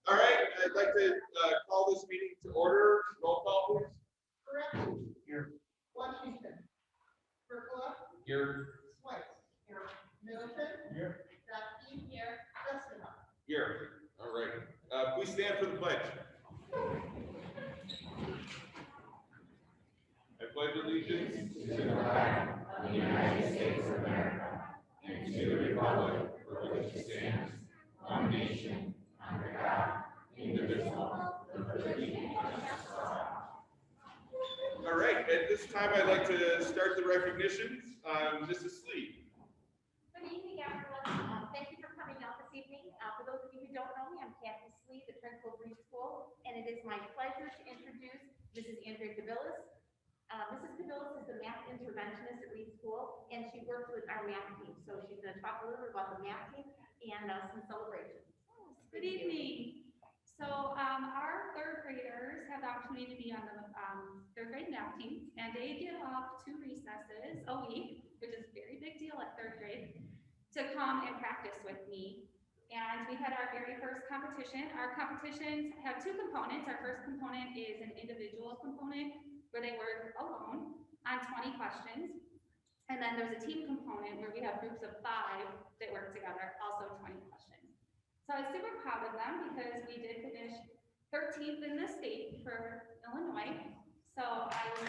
All right, I'd like to call this meeting to order. Roll call, please. Correct. Here. Washington. Percola. Here. Swites. Here. Middleton. Here. Duffy. Here. Westerhoff. Here. All right. Please stand for the pledge. I pledge allegiance to the flag of the United States of America and to the republic for which it stands, one nation, under God, indivisible, with liberty and justice for all. All right. At this time, I'd like to start the recognitions. Mrs. Slee. Good evening, everyone. Thank you for coming out this evening. For those of you who don't know me, I'm Kathy Slee, the principal of Reed School, and it is my pleasure to introduce Mrs. Andrea Cabillas. Mrs. Cabillas is the math interventionist at Reed School, and she works with our math team. So she's going to talk a little bit about the math team and some celebrations. Good evening. So our third graders have the opportunity to be on the third grade math team, and they give up 2 recesses a week, which is a very big deal at third grade, to come and practice with me. And we had our very first competition. Our competitions have 2 components. Our first component is an individual component where they work alone on 20 questions. And then there's a team component where we have groups of 5 that work together, also 20 questions. So I was super proud of them because we did finish 13th in the state for Illinois. So I was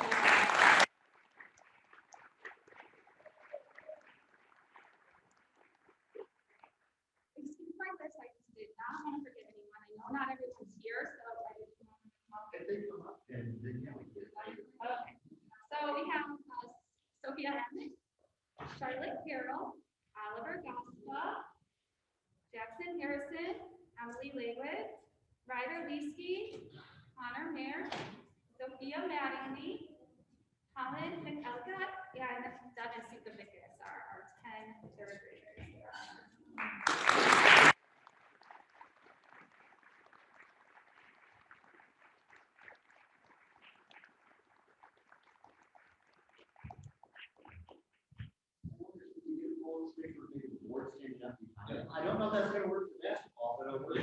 excuse my list, I just did not want to forget anyone. I know not everyone's here, so I just want to come up. Okay. So we have Sophia Emmett, Charlotte Carroll, Oliver Gospa, Jackson Harrison, Emily Leywitz, Ryder Leesky, Connor Mayer, Sophia Mattingly, Colin McElcott, and Devin Sukavicus are our 10 third graders. I don't know if that's going to work for basketball, but it'll work.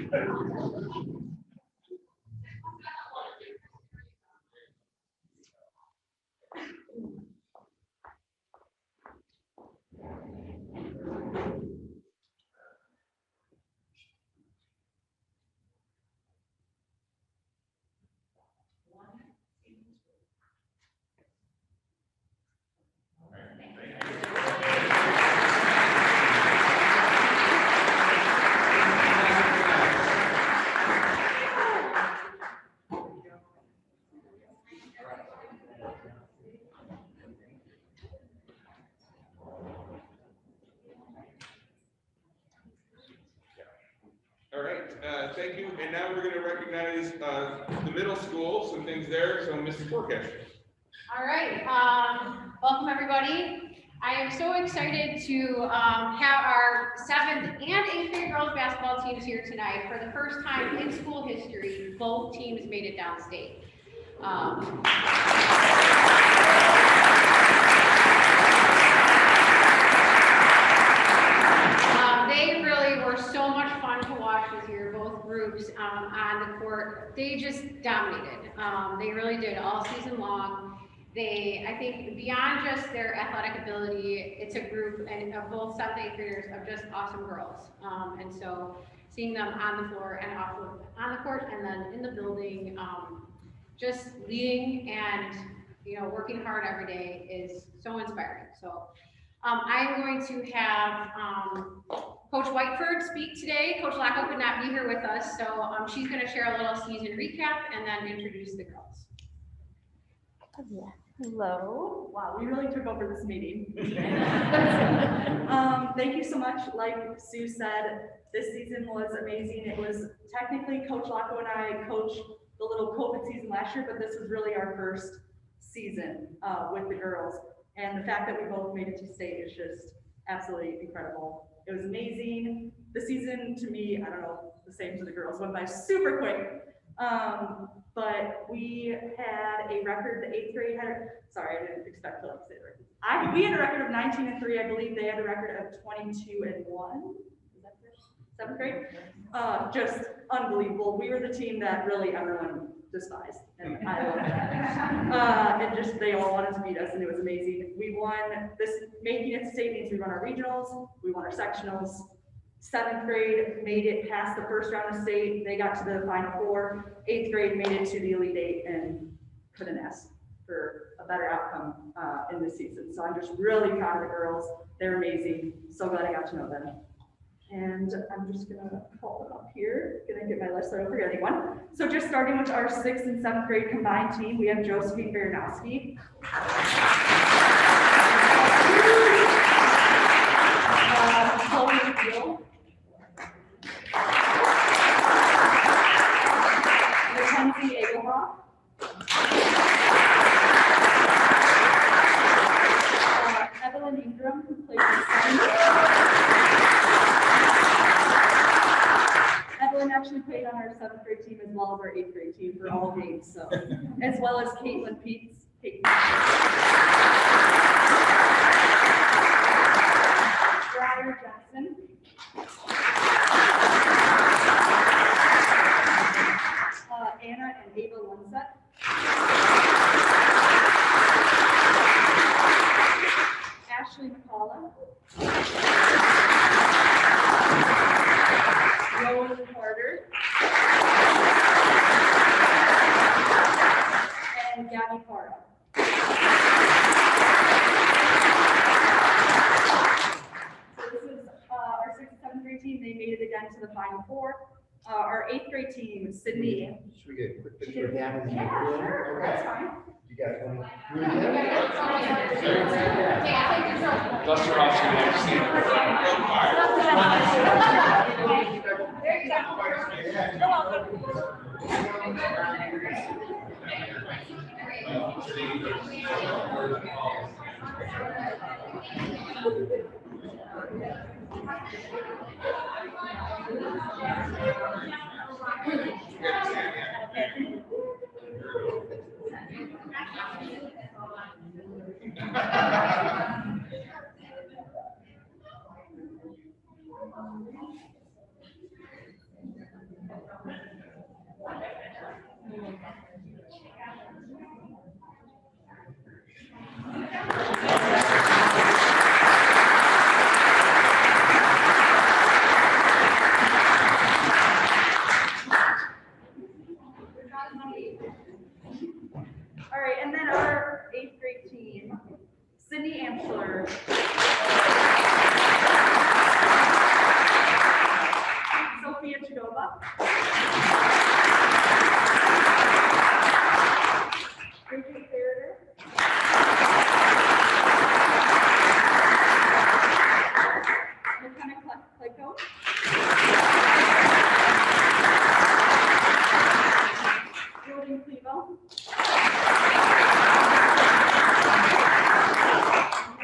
All right, thank you. And now we're going to recognize the middle school, some things there. So Mrs. Forecast. All right, welcome everybody. I am so excited to have our 7th and 8th grade girls basketball teams here tonight. For the first time in school history, both teams made it downstate. They really were so much fun to watch this year, both groups on the court. They just dominated. They really did all season long. I think beyond just their athletic ability, it's a group and of both 7th and 8th graders of just awesome girls. And so seeing them on the floor and on the court and then in the building, just leading and working hard every day is so inspiring. So I'm going to have Coach Whiteford speak today. Coach Lacko could not be here with us, so she's going to share a little season recap and then introduce the girls. Yeah. Hello. Wow, we really took over this meeting. Thank you so much. Like Sue said, this season was amazing. It was technically Coach Lacko and I coached the little Covet season last year, but this was really our first season with the girls. And the fact that we both made it to state is just absolutely incredible. It was amazing. The season to me, I don't know, the same to the girls, went by super quick. But we had a record, the 8th grade had, sorry, I didn't expect to say the record. We had a record of 19-3. I believe they had a record of 22-1. Is that 7th grade. Just unbelievable. We were the team that really everyone despised, and I love that. And just, they all wanted to beat us, and it was amazing. We won this, making it to state means we won our regionals, we won our sectionals. 7th grade made it past the first round of state, they got to the Final Four. 8th grade made it to the Elite Eight, and couldn't ask for a better outcome in this season. So I'm just really proud of the girls. They're amazing. So glad I got to know them. And I'm just gonna call them up here. Gonna get my list so I don't forget anyone. So just starting with our 6th and 7th grade combined team, we have Josephine Baranowski. Chloe Gill. Mackenzie Egelhoff. Evelyn Ingram, who plays in 7th. Evelyn actually played on our 7th grade team as well as our 8th grade team for all games, so, as well as Caitlin Peets. Briar Jackson. Anna and Ava Lundset. Ashley McCullough. Rowan Carter. And Gabby Parra. So this is our 6th and 7th grade team. They made it again to the Final Four. Our 8th grade team, Sydney. Should we get a quick picture of Hannah? Yeah, sure, that's fine. You guys want to? Dustin Ross, you have seen All right, and then our 8th grade team, Sydney Amschler. Sophia Chidova. Bridget Farrader. McKenna Clayco. Jordan Clevo.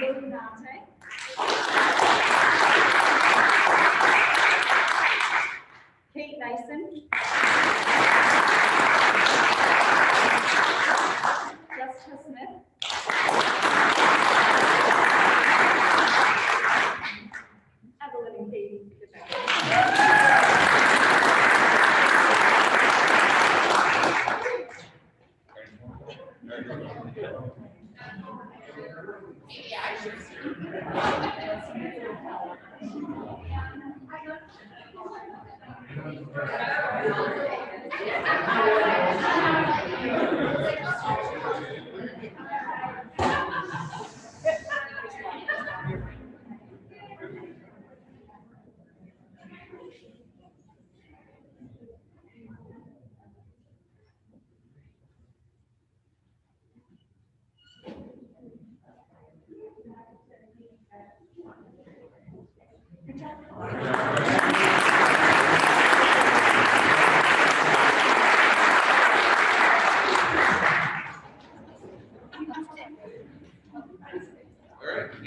Lily Nante. Kate Nyson. Jessica Smith. Evelyn and Katie.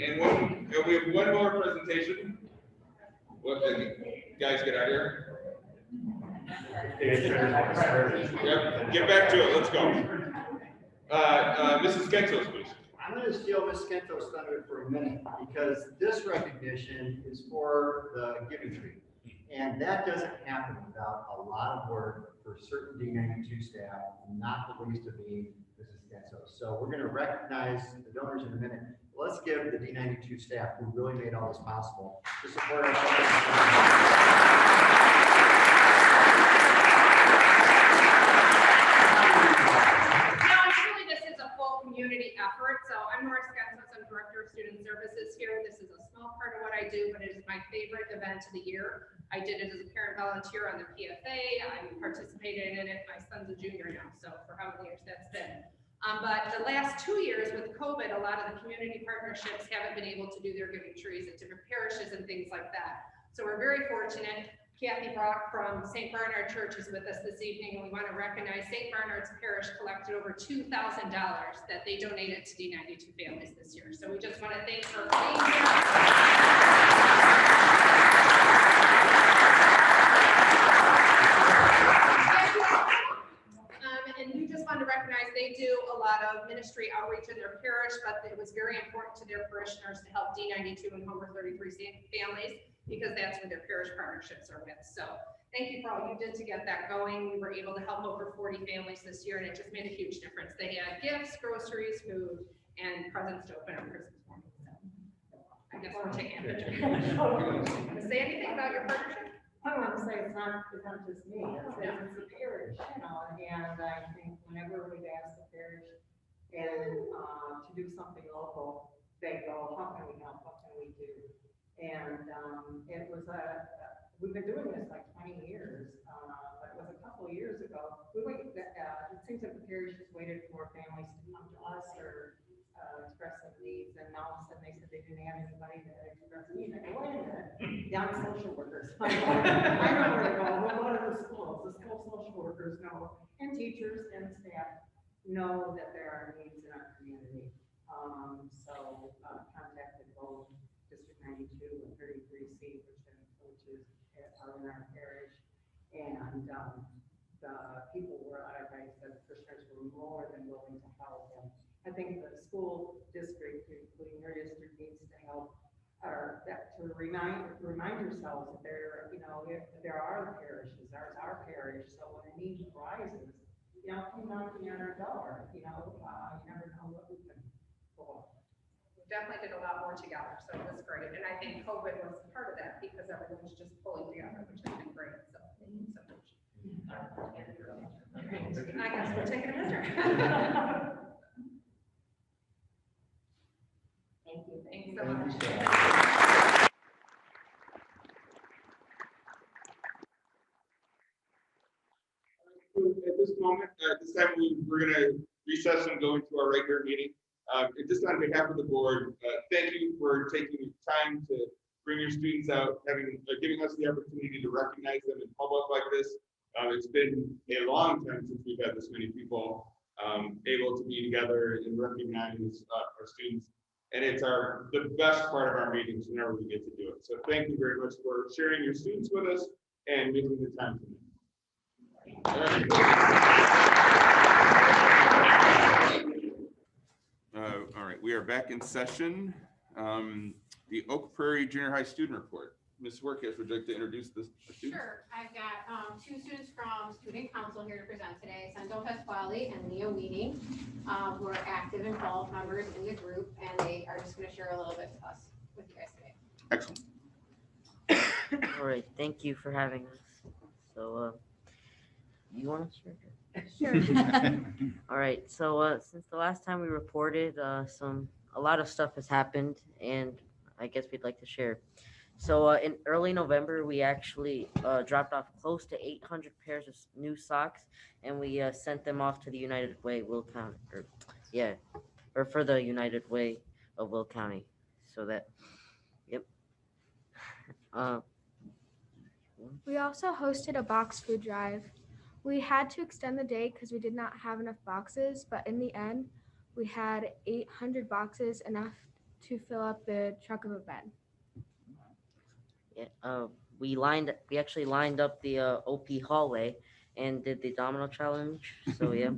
And we have one more presentation. What did you guys get out here? Yep, get back to it. Let's go. Mrs. Kentos, please. I'm going to steal Ms. Kento's thunder for a minute because this recognition is for the Giving Tree. And that doesn't happen without a lot of work for certain D92 staff, not the least of being Mrs. Genso. So we're going to recognize the donors in a minute. Let's give the D92 staff who really made all this possible to support our community effort. So I'm Norris, I'm Director of Student Services here. This is a small part of what I do, but it is my favorite event of the year. I did it as a parent volunteer on the PFA. I participated in it. My son's a junior now, so for how many years that's been. But the last 2 years with COVID, a lot of the community partnerships haven't been able to do their giving trees at different parishes and things like that. So we're very fortunate. Kathy Brock from St. Bernard Church is with us this evening, and we want to recognize St. Bernard's Parish collected over $2,000 that they donated to D92 families this year. So we just want to thank her for being here. And we just want to recognize they do a lot of ministry outreach in their parish, but it was very important to their parishioners to help D92 and Homer 33 families, because that's where their parish partnerships are with. So thank you for all you did to get that going. We were able to help over 40 families this year, and it just made a huge difference. They had gifts, groceries, food, and presents to open on Christmas morning. So I guess we're taking a picture. Want to say anything about your partnership? I want to say it's not just me, it's the parish, you know, and I think whenever we've asked the parish and to do something local, they go, how can we help, what can we do? And it was we've been doing this like 20 years, but it was a couple of years ago. It seems like the parish just waited for families to come to us or express their needs, and now all of a sudden they said they didn't have anybody to express needs. I go, wait a minute, young social workers. I know where to go. We'll go to the schools. The school social workers know, and teachers and staff know that there are needs in our community. So contacted both District 92 and 33C, which are in our parish, and the people were, like I said, parishioners were more than willing to help them. I think the school district, including your district, needs to help, or that to remind yourselves that there, you know, if there are parishes, there's our parish. So when a need arises, you know, come knocking on our door. You know, you never know what we can pull. We definitely did a lot more together, so it was great. And I think COVID was part of that because everyone's just pulling together, which has been great. So thank you so much. I guess we're taking a picture. Thank you. Thank you so much. At this moment, at this time, we're going to recess and go into our regular meeting. Just on behalf of the board, thank you for taking the time to bring your students out, giving us the opportunity to recognize them in public like this. It's been a long time since we've had this many people able to be together and recognize our students. And it's the best part of our meetings whenever we get to do it. So thank you very much for sharing your students with us and making the time for me. All right, we are back in session. The Oak Prairie Junior High Student Report. Ms. Workes, would you like to introduce the students? Sure. I've got two students from Student Council here to present today, Sando Pasquale and Leah Weaning, who are active, involved members in the group, and they are just going to share a little bit with you guys today. Excellent. All right, thank you for having us. So, you want to share? Sure. All right, so since the last time we reported, a lot of stuff has happened, and I guess we'd like to share. So in early November, we actually dropped off close to 800 pairs of new socks, and we sent them off to the United Way, Will County, or for the United Way of Will County. So that, yep. We also hosted a box food drive. We had to extend the day because we did not have enough boxes, but in the end, we had 800 boxes, enough to fill up the truck of a bed. Yeah, we actually lined up the OP hallway and did the domino challenge. So yeah,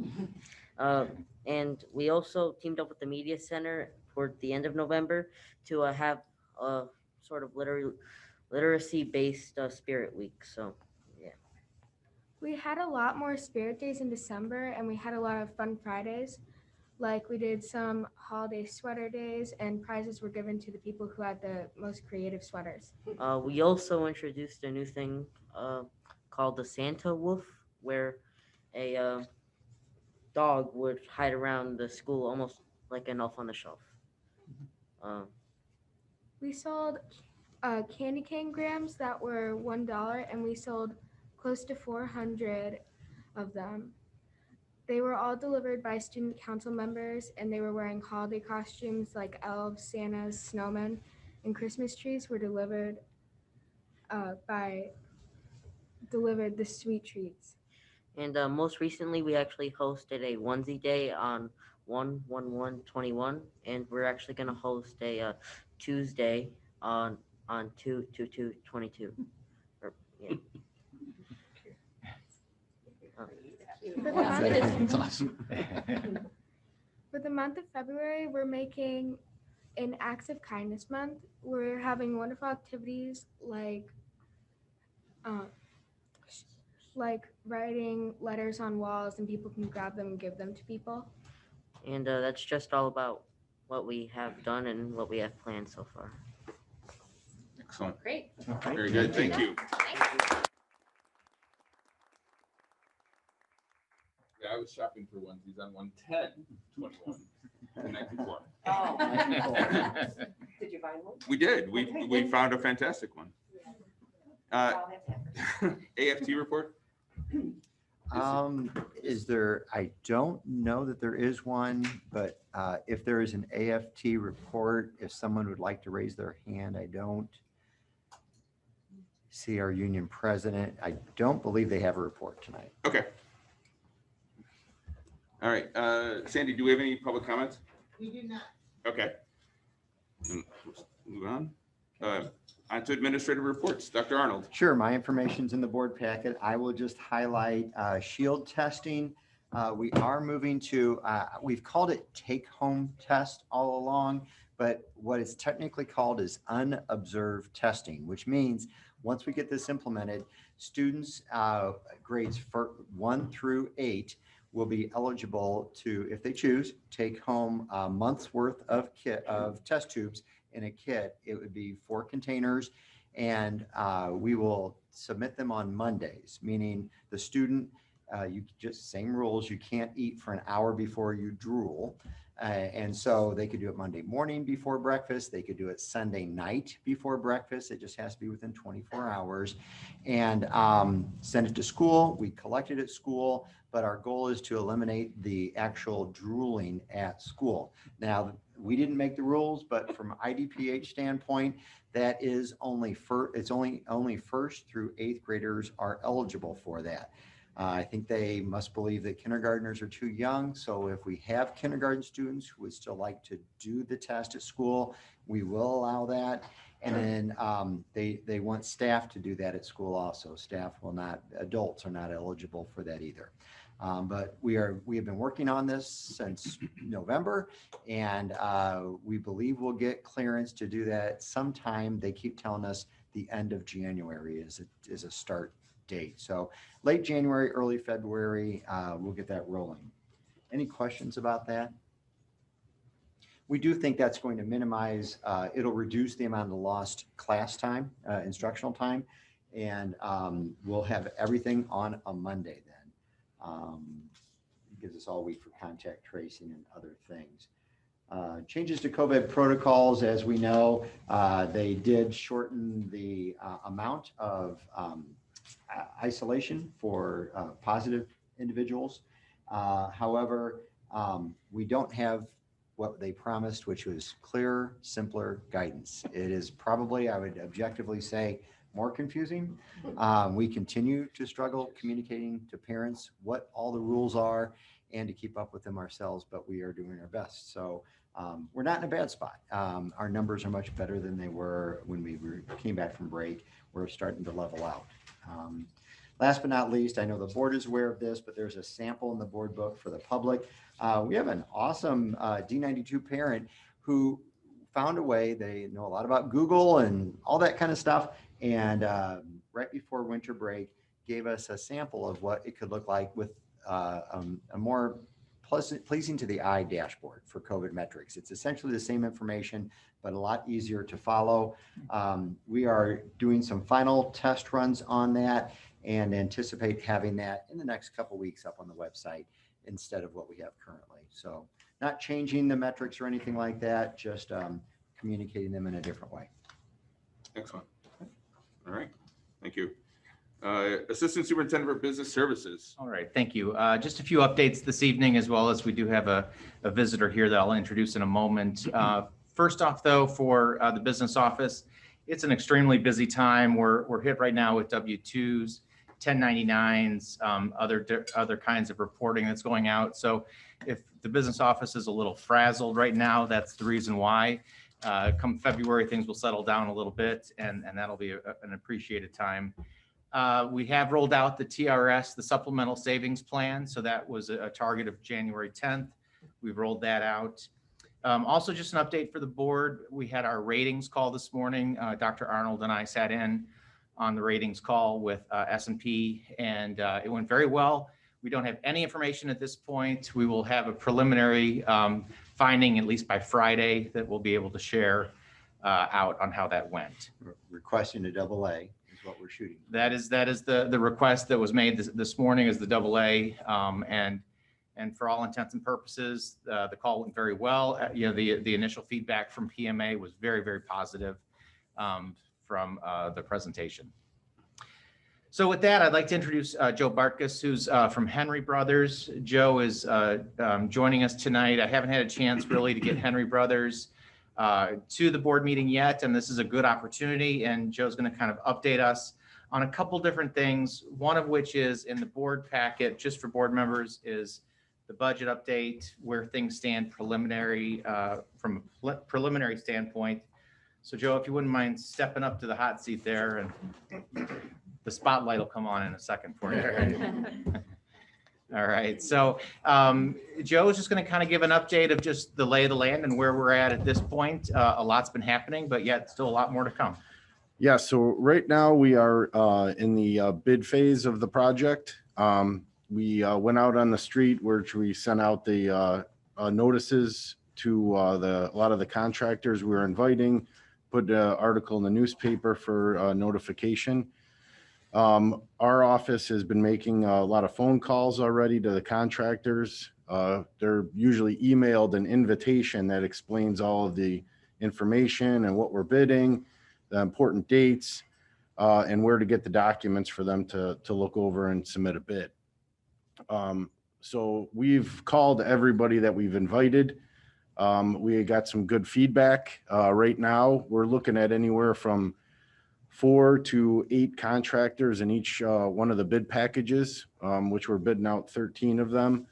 and we also teamed up with the media center toward the end of November to have sort of literally literacy-based spirit week. So yeah. We had a lot more spirit days in December, and we had a lot of fun Fridays. Like we did some holiday sweater days, and prizes were given to the people who had the most creative sweaters. We also introduced a new thing called the Santa Wolf, where a dog would hide around the school almost like an elf on the shelf. We sold candy cane grams that were $1, and we sold close to 400 of them. They were all delivered by student council members, and they were wearing holiday costumes like elves, Santas, snowmen, and Christmas trees were delivered the sweet treats. And most recently, we actually hosted a onesie day on 1/1/1/21, and we're actually going to host a Tuesday on 2/2/2/22. Yeah. That's awesome. For the month of February, we're making an Acts of Kindness month. We're having wonderful activities like writing letters on walls, and people can grab them and give them to people. And that's just all about what we have done and what we have planned so far. Excellent. Great. Very good. Thank you. Yeah, I was shopping for onesies on 1/10/21 the night before. Oh. Did you find one? We did. We found a fantastic one. AFT report? Is there, I don't know that there is one, but if there is an AFT report, if someone would like to raise their hand, I don't see our union president. I don't believe they have a report tonight. Okay. All right. Sandy, do we have any public comments? We do not. Okay. Let's move on. On to administrative reports. Dr. Arnold. Sure, my information's in the board packet. I will just highlight shield testing. We are moving to, we've called it take-home test all along, but what it's technically called is unobserved testing, which means once we get this implemented, students grades 1 through 8 will be eligible to, if they choose, take home a month's worth of test tubes in a kit. It would be 4 containers, and we will submit them on Mondays, meaning the student, you just same rules, you can't eat for an hour before you drool. And so they could do it Monday morning before breakfast. They could do it Sunday night before breakfast. It just has to be within 24 hours, and send it to school. We collect it at school, but our goal is to eliminate the actual drooling at school. Now, we didn't make the rules, but from IDPH standpoint, that is only only 1st through 8th graders are eligible for that. I think they must believe that kindergartners are too young. So if we have kindergarten students who would still like to do the test at school, we will allow that. And then they want staff to do that at school also. Staff will not, adults are not eligible for that either. But we have been working on this since November, and we believe we'll get clearance to do that sometime. They keep telling us the end of January is a start date. So late January, early February, we'll get that rolling. Any questions about that? We do think that's going to minimize, it'll reduce the amount of lost class time, instructional time, and we'll have everything on a Monday then. It gives us all week for contact tracing and other things. Changes to COVID protocols, as we know, they did shorten the amount of isolation for positive individuals. However, we don't have what they promised, which was clearer, simpler guidance. It is probably, I would objectively say, more confusing. We continue to struggle communicating to parents what all the rules are and to keep up with them ourselves, but we are doing our best. So we're not in a bad spot. Our numbers are much better than they were when we came back from break. We're starting to level out. Last but not least, I know the board is aware of this, but there's a sample in the board book for the public. We have an awesome D92 parent who found a way, they know a lot about Google and all that kind of stuff, And right before winter break, gave us a sample of what it could look like with a more pleasing to the eye dashboard for COVID metrics. It's essentially the same information, but a lot easier to follow. We are doing some final test runs on that and anticipate having that in the next couple weeks up on the website instead of what we have currently. So not changing the metrics or anything like that, just communicating them in a different way. Excellent. All right, thank you. Assistant Superintendent for Business Services. All right, thank you. Just a few updates this evening, as well as we do have a visitor here that I'll introduce in a moment. First off, though, for the business office, it's an extremely busy time. We're hit right now with W-2s, 1099s, other kinds of reporting that's going out. So if the business office is a little frazzled right now, that's the reason why. Come February, things will settle down a little bit, and that'll be an appreciated time. We have rolled out the TRS, the Supplemental Savings Plan. So that was a target of January 10th. We've rolled that out. Also, just an update for the board. We had our ratings call this morning. Dr. Arnold and I sat in on the ratings call with S&P, and it went very well. We don't have any information at this point. We will have a preliminary finding, at least by Friday, that we'll be able to share out on how that went. Requesting a AA. What we're shooting. That is the request that was made this morning, is the AA, and for all intents and purposes, the call went very well. The initial feedback from PMA was very, very positive from the presentation. So with that, I'd like to introduce Joe Bartkus, who's from Henry Brothers. Joe is joining us tonight. I haven't had a chance really to get Henry Brothers to the board meeting yet, and this is a good opportunity, and Joe's going to kind of update us on a couple different things, one of which is in the board packet just for board members is the budget update, where things stand preliminary from a preliminary standpoint. So Joe, if you wouldn't mind stepping up to the hot seat there, and the spotlight will come on in a second for you. All right, so Joe is just going to kind of give an update of just the lay of the land and where we're at this point. A lot's been happening, but yet still a lot more to come. Yeah, so right now we are in the bid phase of the project. We went out on the street, where we sent out the notices to a lot of the contractors we were inviting, put an article in the newspaper for notification. Our office has been making a lot of phone calls already to the contractors. They're usually emailed an invitation that explains all of the information and what we're bidding, the important dates, and where to get the documents for them to look over and submit a bid. So we've called everybody that we've invited. We got some good feedback. Right now, we're looking at anywhere from 4 to 8 contractors in each one of the bid packages, which we're bidding out 13 of them.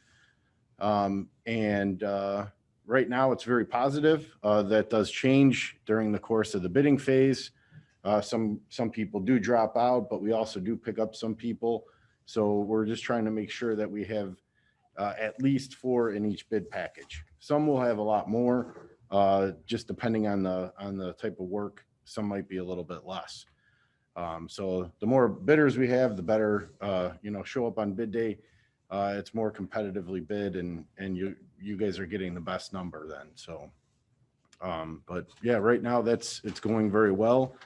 Right now it's very positive. That does change during the course of the bidding phase. Some people do drop out, but we also do pick up some people. So we're just trying to make sure that we have at least 4 in each bid package. Some will have a lot more, just depending on the type of work. Some might be a little bit less. So the more bidders we have, the better, show up on bid day. It's more competitively bid, and you guys are getting the best number then. So, but yeah, right now it's going very well.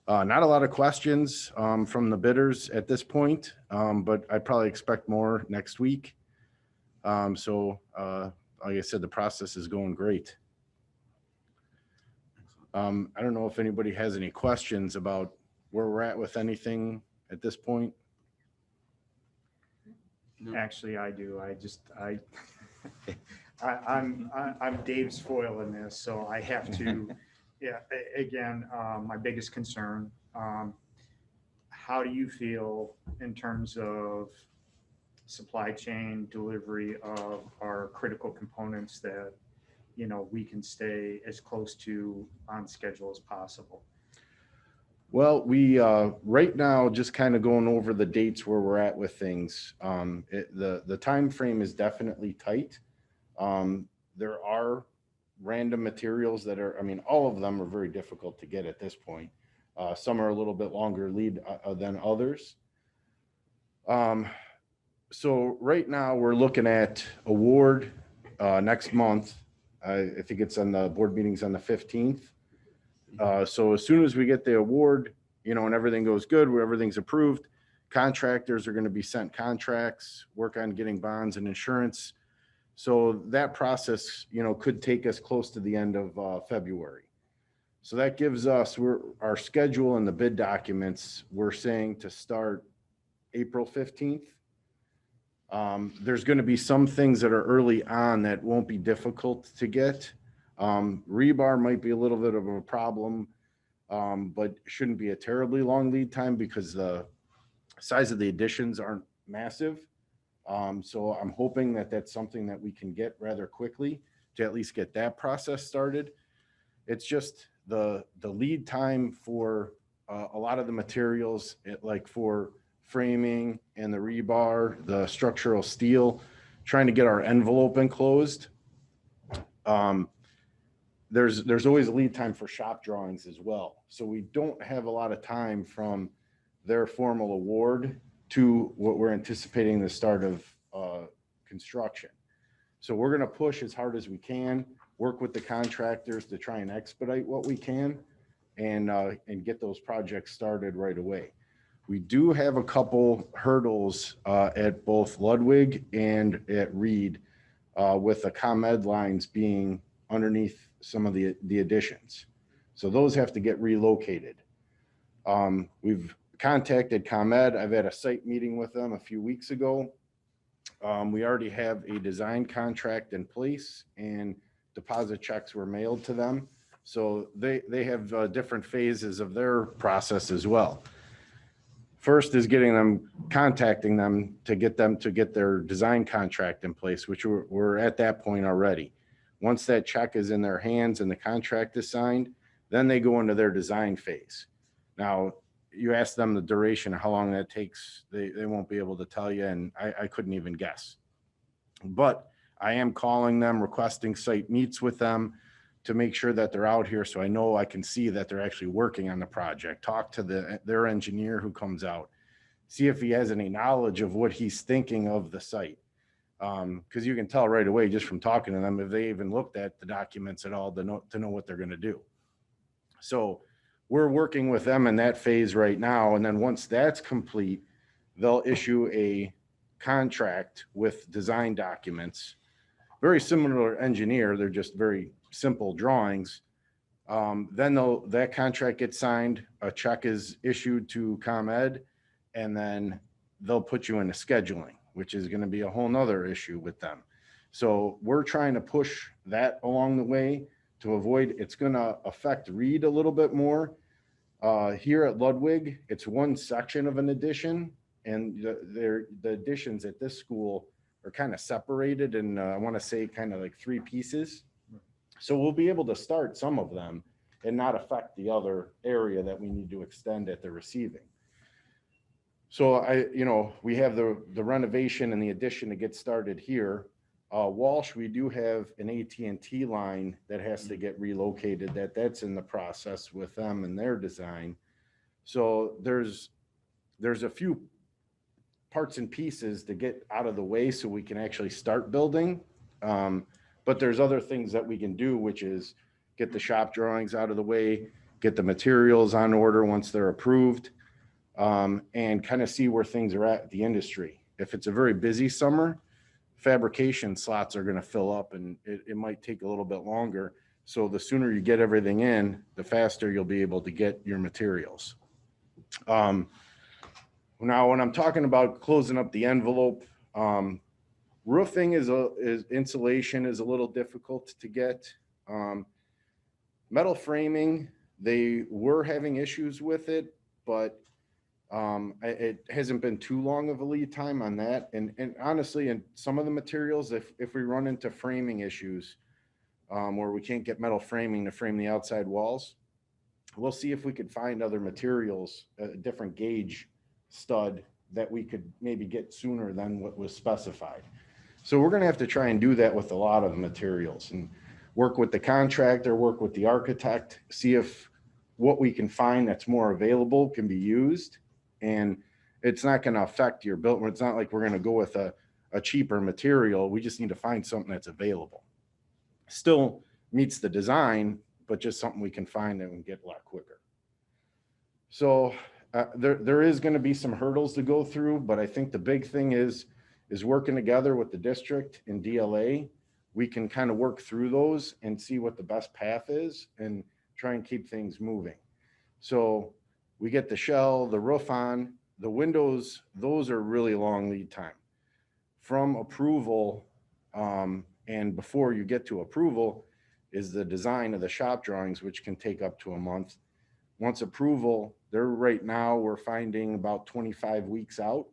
Not a lot of questions from the bidders at this point, but I probably expect more next week. So like I said, the process is going great. I don't know if anybody has any questions about where we're at with anything at this point. Actually, I do. I'm Dave's foil in this, so I have to, again, my biggest concern, how do you feel in terms of supply chain delivery of our critical components that, we can stay as close to on schedule as possible? Well, we right now just kind of going over the dates where we're at with things. The time frame is definitely tight. There are random materials that are, all of them are very difficult to get at this point. Some are a little bit longer lead than others. So right now we're looking at award next month. I think it's on the board meetings on the 15th. So as soon as we get the award, you know, and everything goes good, where everything's approved, contractors are going to be sent contracts, work on getting bonds and insurance. So that process, you know, could take us close to the end of February. So that gives us, our schedule and the bid documents, we're saying to start April 15th. There's going to be some things that are early on that won't be difficult to get. Rebar might be a little bit of a problem, but shouldn't be a terribly long lead time because the size of the additions aren't massive. So I'm hoping that that's something that we can get rather quickly to at least get that process started. It's just the lead time for a lot of the materials, like for framing and the rebar, the structural steel, trying to get our envelope enclosed. There's always a lead time for shop drawings as well. So we don't have a lot of time from their formal award to what we're anticipating the start of construction. So we're going to push as hard as we can, work with the contractors to try and expedite what we can and get those projects started right away. We do have a couple hurdles at both Ludwig and at Reed with the ComEd lines being underneath some of the additions. So those have to get relocated. We've contacted ComEd. I've had a site meeting with them a few weeks ago. We already have a design contract in place and deposit checks were mailed to them. So they have different phases of their process as well. First is contacting them to get their design contract in place, which we're at that point already. Once that check is in their hands and the contract is signed, then they go into their design phase. Now, you ask them the duration, how long that takes, they won't be able to tell you, and I couldn't even guess. But I am calling them, requesting site meets with them to make sure that they're out here so I know I can see that they're actually working on the project. Talk to their engineer who comes out, see if he has any knowledge of what he's thinking of the site. Because you can tell right away just from talking to them if they even looked at the documents at all to know what they're going to do. So we're working with them in that phase right now. And then once that's complete, they'll issue a contract with design documents. Very similar to engineer, they're just very simple drawings. Then that contract gets signed, a check is issued to ComEd, and then they'll put you into scheduling, which is going to be a whole nother issue with them. So we're trying to push that along the way to avoid, it's going to affect Reed a little bit more. Here at Ludwig, it's one section of an addition, and the additions at this school are kind of separated, and I want to say kind of like 3 pieces. So we'll be able to start some of them and not affect the other area that we need to extend at the receiving. So we have the renovation and the addition to get started here. Walsh, we do have an AT&T line that has to get relocated. That's in the process with them and their design. So there's a few parts and pieces to get out of the way so we can actually start building. But there's other things that we can do, which is get the shop drawings out of the way, get the materials on order once they're approved, and kind of see where things are at the industry. If it's a very busy summer, fabrication slots are going to fill up and it might take a little bit longer. So the sooner you get everything in, the faster you'll be able to get your materials. Now, when I'm talking about closing up the envelope, roofing is insulation is a little difficult to get. Metal framing, they were having issues with it, but it hasn't been too long of a lead time on that. And honestly, in some of the materials, if we run into framing issues where we can't get metal framing to frame the outside walls, we'll see if we could find other materials, a different gauge stud that we could maybe get sooner than what was specified. So we're going to have to try and do that with a lot of the materials and work with the contractor, work with the architect, see if what we can find that's more available can be used. And it's not going to affect your build. It's not like we're going to go with a cheaper material. We just need to find something that's available. Still meets the design, but just something we can find that we can get a lot quicker. So there is going to be some hurdles to go through, but I think the big thing is working together with the district and DLA. We can kind of work through those and see what the best path is and try and keep things moving. So we get the shell, the roof on, the windows, those are really long lead time. From approval, and before you get to approval is the design of the shop drawings, which can take up to a month. Once approval, right now we're finding about 25 weeks out.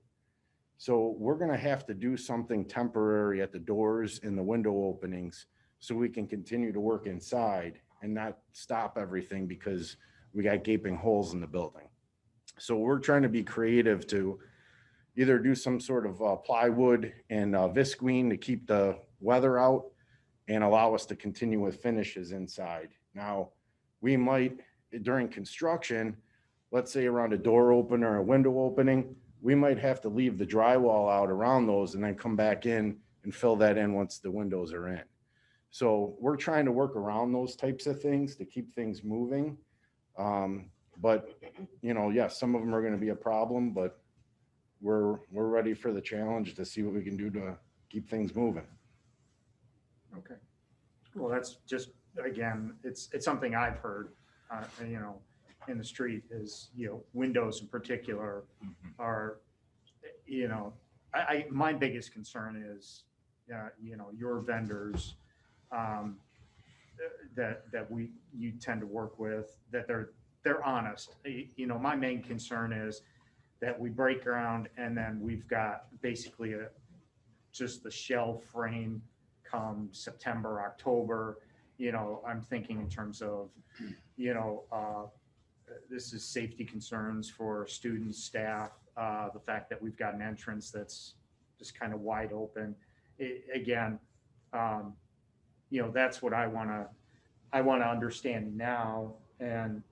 So we're gonna have to do something temporary at the doors and the window openings so we can continue to work inside and not stop everything because we got gaping holes in the building. So we're trying to be creative to either do some sort of plywood and visqueen to keep the weather out and allow us to continue with finishes inside. Now, we might, during construction, let's say around a door opener or a window opening, we might have to leave the drywall out around those and then come back in and fill that in once the windows are in. So we're trying to work around those types of things to keep things moving. But, you know, yes, some of them are going to be a problem, but we're ready for the challenge to see what we can do to keep things moving. Okay. Well, that's just, again, it's something I've heard, you know, in the street is, you know, windows in particular are, you know, my biggest concern is, you know, your vendors that you tend to work with, that they're honest. You know, my main concern is that we break ground and then we've got basically just the shell frame come September, October. You know, I'm thinking in terms of, you know, this is safety concerns for students, staff, the fact that we've got an entrance that's just kind of wide open. Again, you know, that's what I want to understand now. And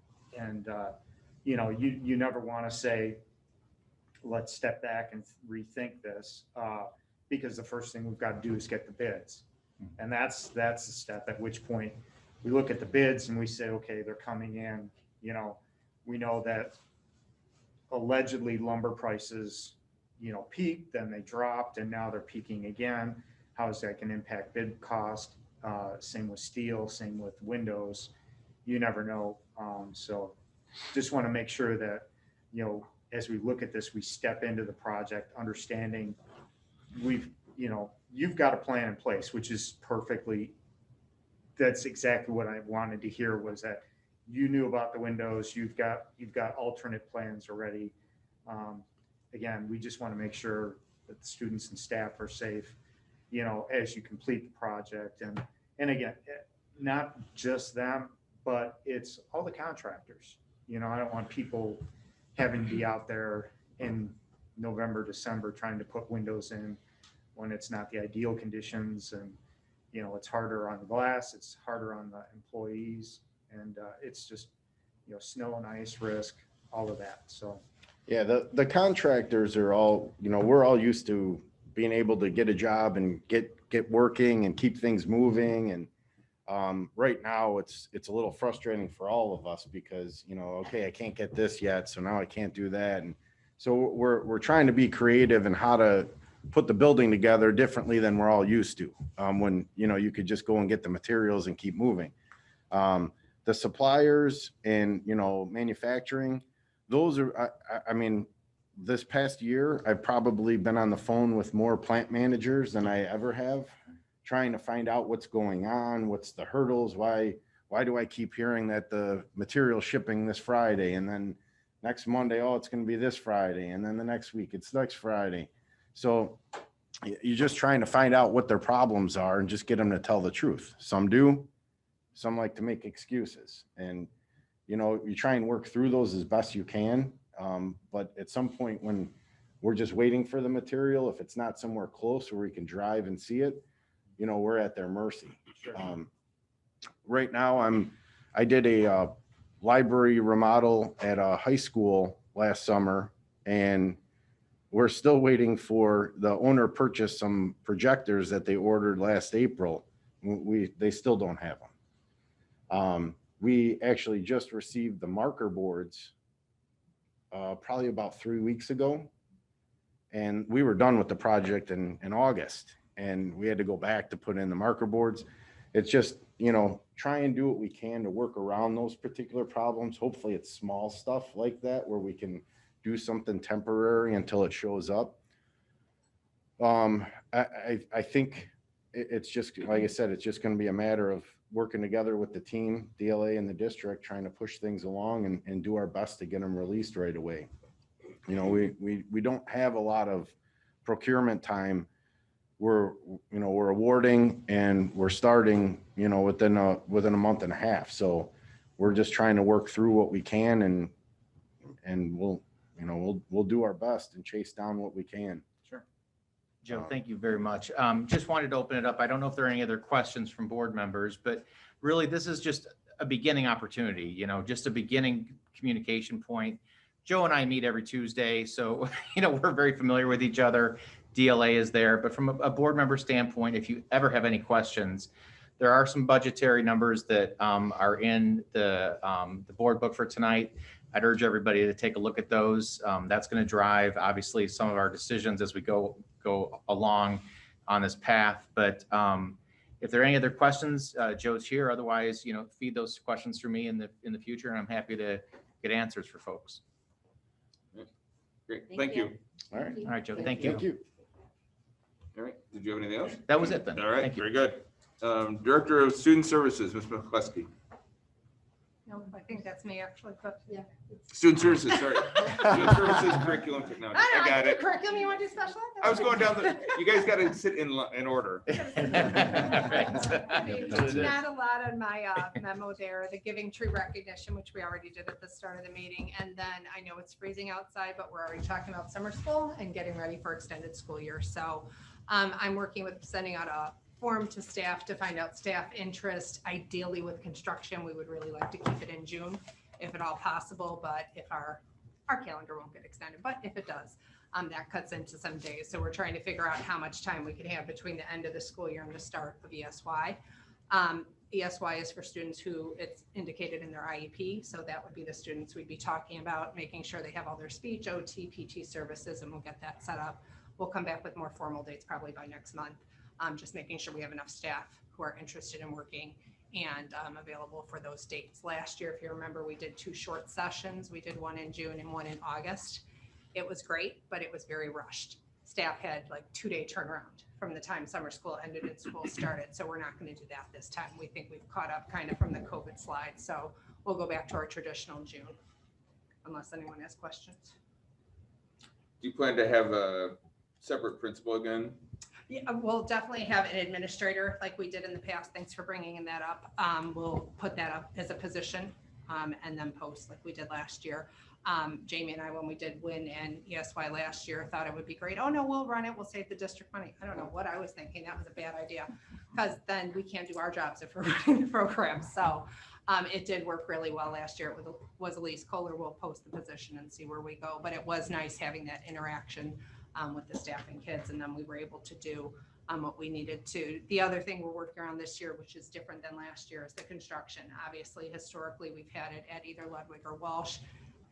you know, you never want to say, let's step back and rethink this, because the first thing we've got to do is get the bids. And that's the step at which point we look at the bids and we say, okay, they're coming in, you know, we know that allegedly lumber prices, you know, peaked, then they dropped, and now they're peaking again. How is that going to impact bid cost? Same with steel, same with windows. You never know. So just want to make sure that, you know, as we look at this, we step into the project understanding you know, you've got a plan in place, which is that's exactly what I wanted to hear, was that you knew about the windows, you've got alternate plans already. Again, we just want to make sure that the students and staff are safe, you know, as you complete the project. And again, not just them, but it's all the contractors. You know, I don't want people having to be out there in November, December trying to put windows in when it's not the ideal conditions. And, you know, it's harder on the glass, it's harder on the employees, and it's just, you know, snow and ice risk, all of that. So yeah, the contractors are all, you know, we're all used to being able to get a job and get working and keep things moving. And right now it's a little frustrating for all of us because, you know, okay, I can't get this yet, so now I can't do that. And so we're trying to be creative in how to put the building together differently than we're all used to, when, you know, you could just go and get the materials and keep moving. The suppliers and, you know, manufacturing, those are, I mean, this past year, I've probably been on the phone with more plant managers than I ever have, trying to find out what's going on, what's the hurdles, why do I keep hearing that the material shipping this Friday, and then next Monday, oh, it's going to be this Friday, and then the next week it's next Friday. So you're just trying to find out what their problems are and just get them to tell the truth. Some do, some like to make excuses, and, you know, you try and work through those as best you can. But at some point when we're just waiting for the material, if it's not somewhere close where we can drive and see it, you know, we're at their mercy. Right now I did a library remodel at a high school last summer, and we're still waiting for the owner purchased some projectors that they ordered last April. They still don't have them. We actually just received the marker boards probably about 3 weeks ago. And we were done with the project in August, and we had to go back to put in the marker boards. It's just, you know, try and do what we can to work around those particular problems. Hopefully it's small stuff like that where we can do something temporary until it shows up. I think it's just, like I said, it's just going to be a matter of working together with the team, DLA and the district, trying to push things along and do our best to get them released right away. You know, we don't have a lot of procurement time. We're awarding and we're starting, you know, within a month and a half. So we're just trying to work through what we can, and we'll do our best and chase down what we can. Sure. Joe, thank you very much. Just wanted to open it up. I don't know if there are any other questions from board members, but really this is just a beginning opportunity, you know, just a beginning communication point. Joe and I meet every Tuesday, so, you know, we're very familiar with each other. DLA is there, but from a board member standpoint, if you ever have any questions, there are some budgetary numbers that are in the board book for tonight. I'd urge everybody to take a look at those. That's going to drive, obviously, some of our decisions as we go along on this path. But if there are any other questions, Joe's here. Otherwise, you know, feed those questions through me in the future, and I'm happy to get answers for folks. Great, thank you. All right. All right, Joe, thank you. Thank you. All right, did you have anything else? That was it then. All right, Thank you. very good. Director of Student Services, Ms. McCluskey. No, I think that's me actually, but yeah. Student Services, sorry. Student Services, Curriculum Technology. I got it. Curriculum, you want to do special ed? I was going down you guys got to sit in order. There's not a lot on my memo there, the giving tree recognition, which we already did at the start of the meeting. And then I know it's freezing outside, but we're already talking about summer school and getting ready for extended school year. So I'm working with sending out a form to staff to find out staff interest. Ideally with construction, we would really like to keep it in June, if at all possible, but if our calendar won't get extended, but if it does, that cuts into some days. So we're trying to figure out how much time we could have between the end of the school year and the start of ESY. ESY is for students who it's indicated in their IEP. So that would be the students we'd be talking about, making sure they have all their speech, OT, PT services, and we'll get that set up. We'll come back with more formal dates probably by next month. Just making sure we have enough staff who are interested in working and available for those dates. Last year, if you remember, we did 2 short sessions. We did one in June and one in August. It was great, but it was very rushed. Staff had like 2-day turnaround from the time summer school ended and school started. So we're not going to do that this time. We think we've caught up kind of from the COVID slide. So we'll go back to our traditional June, unless anyone has questions. Do you plan to have a separate principal again? Yeah, we'll definitely have an administrator like we did in the past. Thanks for bringing that up. We'll put that up as a position and then post like we did last year. Jamie and I, when we did WIN and ESY last year, thought it would be great. Oh no, we'll run it. We'll save the district money. I don't know what I was thinking. That was a bad idea because then we can't do our jobs if we're running the program. So it did work really well last year. It was Elise Kohler. We'll post the position and see where we go. But it was nice having that interaction with the staff and kids, and then we were able to do what we needed to. The other thing we're working on this year, which is different than last year, is the construction. Obviously, historically, we've had it at either Ludwig or Walsh.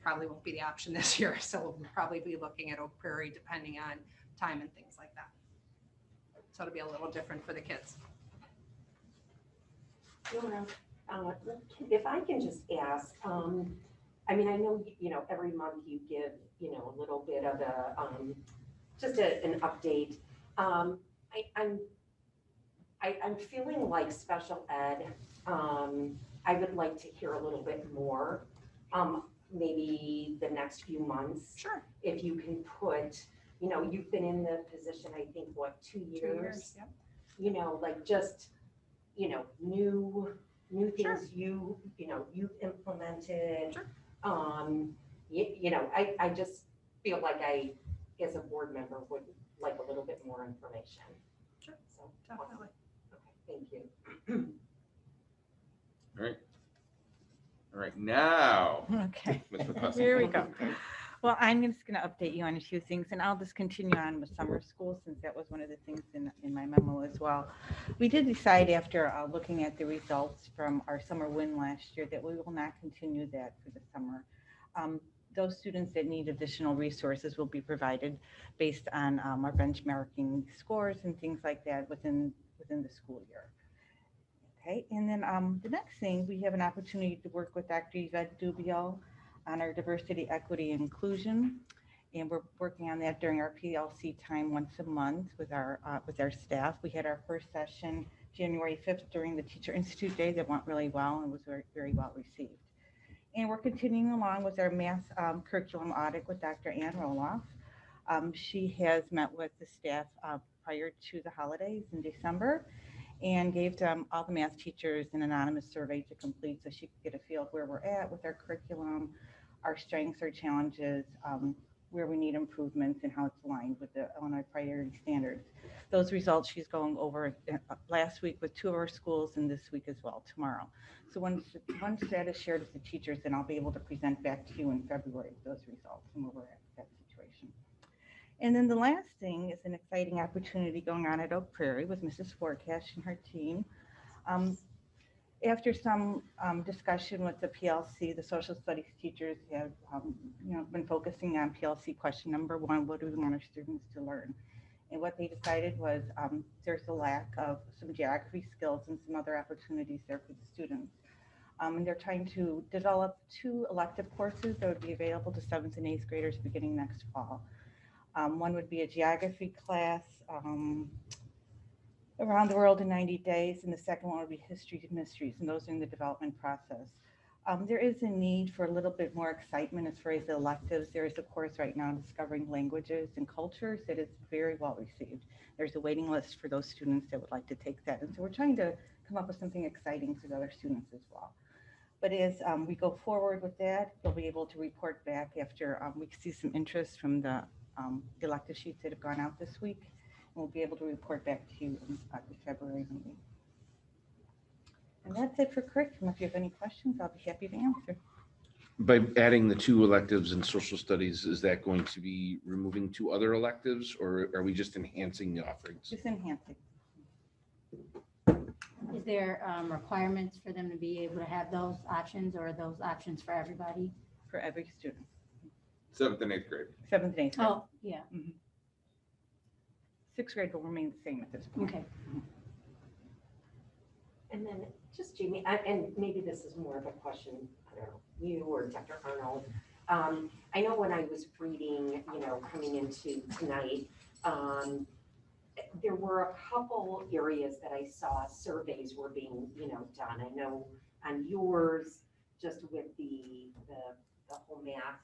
Probably won't be the option this year, so we'll probably be looking at Oak Prairie depending on time and things like that. So it'll be a little different for the kids. If I can just ask, I mean, I know, you know, every month you give, you know, a little bit of a, just an update. I'm feeling like special ed, I would like to hear a little bit more, maybe the next few months. Sure. If you can put, you know, you've been in the position, I think, what, 2 years? 2 years, yeah. You know, like just, you know, new things Sure. you know, you've implemented. Sure. You know, I just feel like I, as a board member, would like a little bit more information. Sure. So, Definitely. okay, thank you. All right. All right, now. Okay, Ms. McCluskey. here we go. Well, I'm just going to update you on a few things, and I'll just continue on with summer school since that was one of the things in my memo as well. We did decide after looking at the results from our summer win last year that we will not continue that for the summer. Those students that need additional resources will be provided based on our benchmarking scores and things like that within the school year. Okay, and then the next thing, we have an opportunity to work with Dr. Yvette Dubio on our diversity, equity, and inclusion. And we're working on that during our PLC time once a month with our staff. We had our first session January 5th during the Teacher Institute Day that went really well and was very, very well received. And we're continuing along with our math curriculum audit with Dr. Ann Roloff. She has met with the staff prior to the holidays in December and gave them all the math teachers an anonymous survey to complete so she could get a feel of where we're at with our curriculum, our strengths, our challenges, where we need improvements, and how it's aligned with the Illinois priority standards. Those results she's going over last week with 2 of our schools and this week as well, tomorrow. So once that is shared with the teachers, then I'll be able to present back to you in February those results and where we're at with that situation. And then the last thing is an exciting opportunity going on at Oak Prairie with Mrs. Forecash and her team. After some discussion with the PLC, the social studies teachers have been focusing on PLC question number 1, what do we want our students to learn? And what they decided was there's a lack of some geography skills and some other opportunities there for the students. And they're trying to develop 2 elective courses that would be available to 7th and 8th graders beginning next fall. One would be a geography class, around the world in 90 days, and the second one would be history and mysteries, and those are in the development process. There is a need for a little bit more excitement as far as the electives. There is a course right now, Discovering Languages and Cultures, that is very well received. There's a waiting list for those students that would like to take that, and so we're trying to come up with something exciting for the other students as well. But as we go forward with that, we'll be able to report back after we see some interest from the elective sheets that have gone out this week. We'll be able to report back to you in the February meeting. And that's it for curriculum. If you have any questions, I'll be happy to answer. By adding the 2 electives in social studies, is that going to be removing 2 other electives, or are we just enhancing the offerings? Just enhancing. Is there requirements for them to be able to have those options, or are those options for everybody? For every student. 7th and 8th grade. 7th and 8th grade. Oh, yeah. 6th grade will remain the same at this point. Okay. And then just Jamie, and maybe this is more of a question, I don't know, you or Dr. Arnold. I know when I was reading, coming into tonight, there were a couple areas that I saw surveys were being, done. I know on yours, just with the whole math,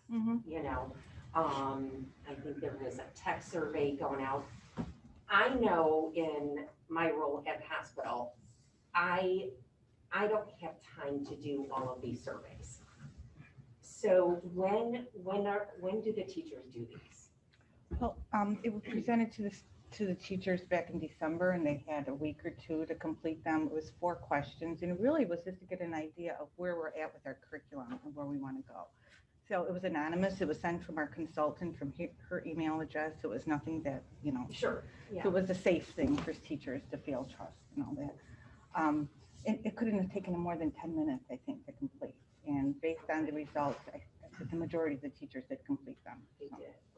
I think there was a tech survey going out. I know in my role at hospital, I don't have time to do all of these surveys. So when do the teachers do these? Well, it was presented to the teachers back in December, and they had a week or 2 to complete them. It was 4 questions, and it really was just to get an idea of where we're at with our curriculum and where we want to go. So it was anonymous. It was sent from our consultant from her email address. It was nothing that, Sure. Yeah. So it was a safe thing for teachers to feel trust and all that. It couldn't have taken more than 10 minutes, I think, to complete. And based on the results, the majority of the teachers did complete them. So.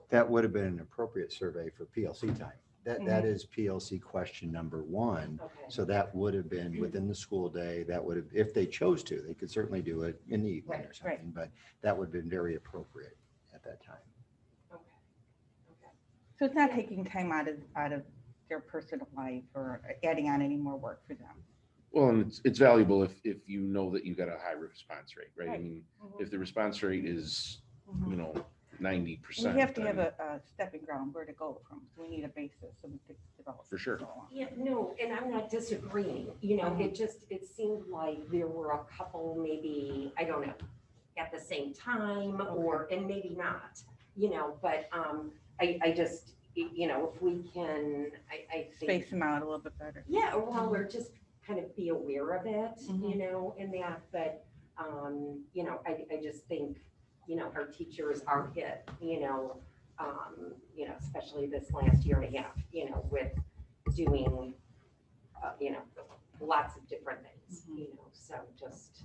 That would have been an appropriate survey for PLC time. That is PLC question number 1. Okay. So that would have been within the school day. That would have, if they chose to, they could certainly do it in the evening or something, but that would have been very appropriate at that time. Okay. So it's not taking time out of their personal life or adding on any more work for them. Well, and it's valuable if you know that you got a high response rate, right? I mean, if the response rate is, 90%. We have to have a stepping ground where to go from. So we need a basis so we could develop. For sure. Yeah, no, and I'm not disagreeing, it seemed like there were a couple, maybe, I don't know, at the same time, and maybe not, but I just, if we can, I think. Space them out a little bit better. Yeah, well, we're just kind of be aware of it, in that, but You know, I just think, you know, our teachers are hit, you know, especially this last year and a half, you know, with doing, you know, lots of different things, you know, so just,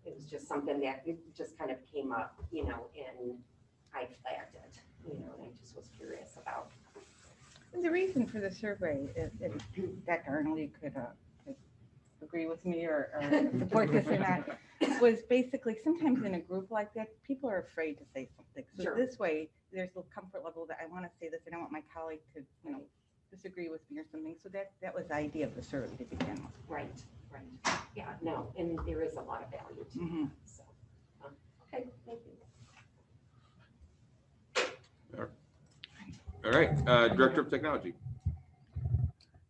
it was just something that it just kind of came up, you know, and I flagged it, you know, and I just was curious about. And the reason for the survey, if Dr. Arnold could agree with me or support this or not, was basically sometimes in a group like that, people are afraid to say something. So Sure. this way, there's a comfort level that I want to say this and I want my colleague to, you know, disagree with me or something. So that was the idea of the survey to begin with. Right. Yeah, no, and there is a lot of value to that, so. Okay, thank you. All right, Director of Technology.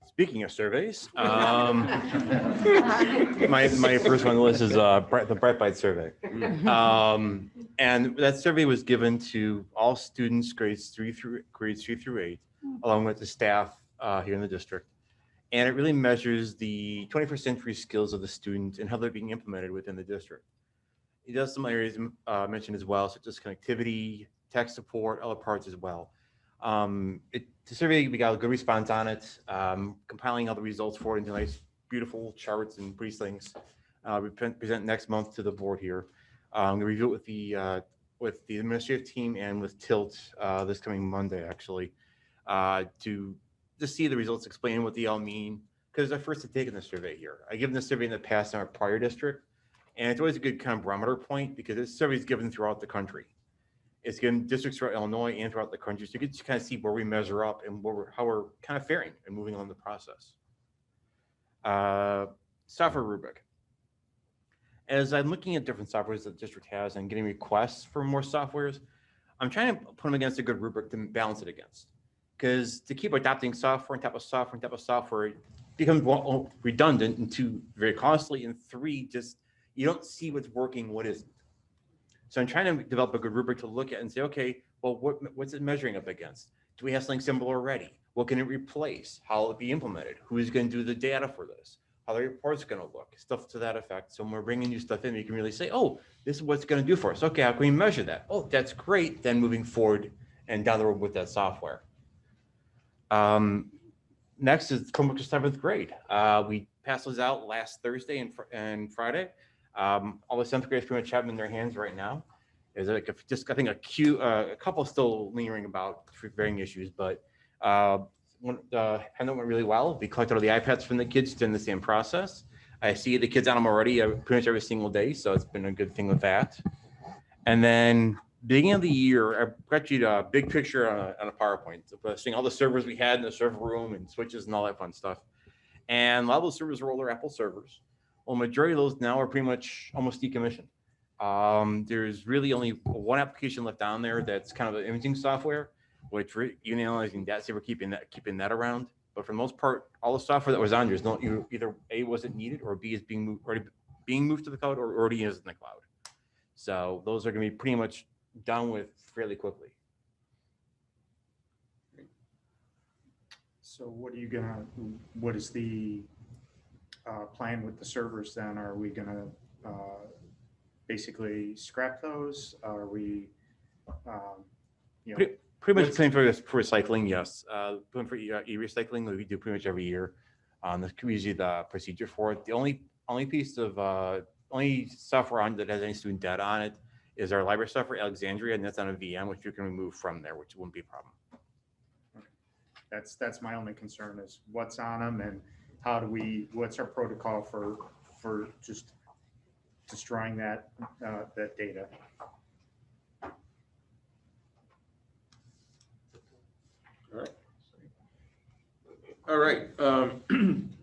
Speaking of surveys, my first one on the list is the Bright Bite survey. And that survey was given to all students grades 3 through 8, along with the staff here in the district. And it really measures the 21st century skills of the student and how they're being implemented within the district. It does some areas mentioned as well, such as connectivity, tech support, other parts as well. The survey, we got a good response on it, compiling all the results for it into nice, beautiful charts and pretty things. We present next month to the board here. We review it with the administrative team and with Tilt this coming Monday, actually, to just see the results, explain what they all mean, because it's our first to take in the survey here. I given this survey in the past in our prior district, and it's always a good kind of barometer point because this survey is given throughout the country. It's given districts throughout Illinois and throughout the country, so you can just kind of see where we measure up and how we're kind of faring and moving on the process. Software rubric. As I'm looking at different softwares that the district has and getting requests for more softwares, I'm trying to put them against a good rubric to balance it against. Because to keep adopting software on top of software on top of software, it becomes redundant, and 2, very costly, and 3, just you don't see what's working, what isn't. So I'm trying to develop a good rubric to look at and say, okay, well, what's it measuring up against? Do we have something similar already? What can it replace? How will it be implemented? Who's going to do the data for this? How the report's going to look? Stuff to that effect. So when we're bringing new stuff in, you can really say, oh, this is what it's going to do for us. Okay, how can we measure that? Oh, that's great. Then moving forward and down the road with that software. Next is Chromebook to 7th grade. We passed those out last Thursday and Friday. All the 7th graders pretty much have them in their hands right now. There's like I think a couple still lingering about for varying issues, but handle went really well. We collected all the iPads from the kids during the same process. I see the kids on them already pretty much every single day, so it's been a good thing with that. And then beginning of the year, I got you a big picture on a PowerPoint, seeing all the servers we had in the server room and switches and all that fun stuff. And a lot of those servers were older Apple servers. Well, majority of those now are pretty much almost decommissioned. There's really only one application left on there that's kind of an imaging software, which even analyzing that, so we're keeping that around. But for the most part, all the software that was on there is either A, wasn't needed, or B, is already being moved to the cloud or already is in the cloud. So those are going to be pretty much done with fairly quickly. So what is the plan with the servers then? Are we gonna basically scrap those? Are we, pretty much plan for recycling, yes. Plan for e-recycling, we do pretty much every year. That's usually the procedure for it. The only piece of only software on that has any student data on it is our library software, Alexandria, and that's on a VM, which you can remove from there, which wouldn't be a problem. That's my only concern is what's on them and what's our protocol for just destroying that data. All right.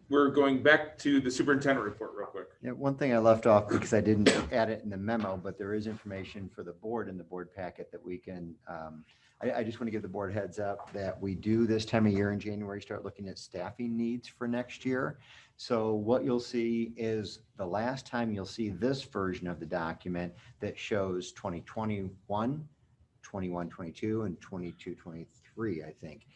We're going back to the superintendent report real quick. Yeah, one thing I left off because I didn't add it in the memo, but there is information for the board in the board packet that we can, I just want to give the board heads up that we do this time of year in January, start looking at staffing needs for next year. So what you'll see is the last time you'll see this version of the document that shows 2021, 21, 22, and 22, 23, I think.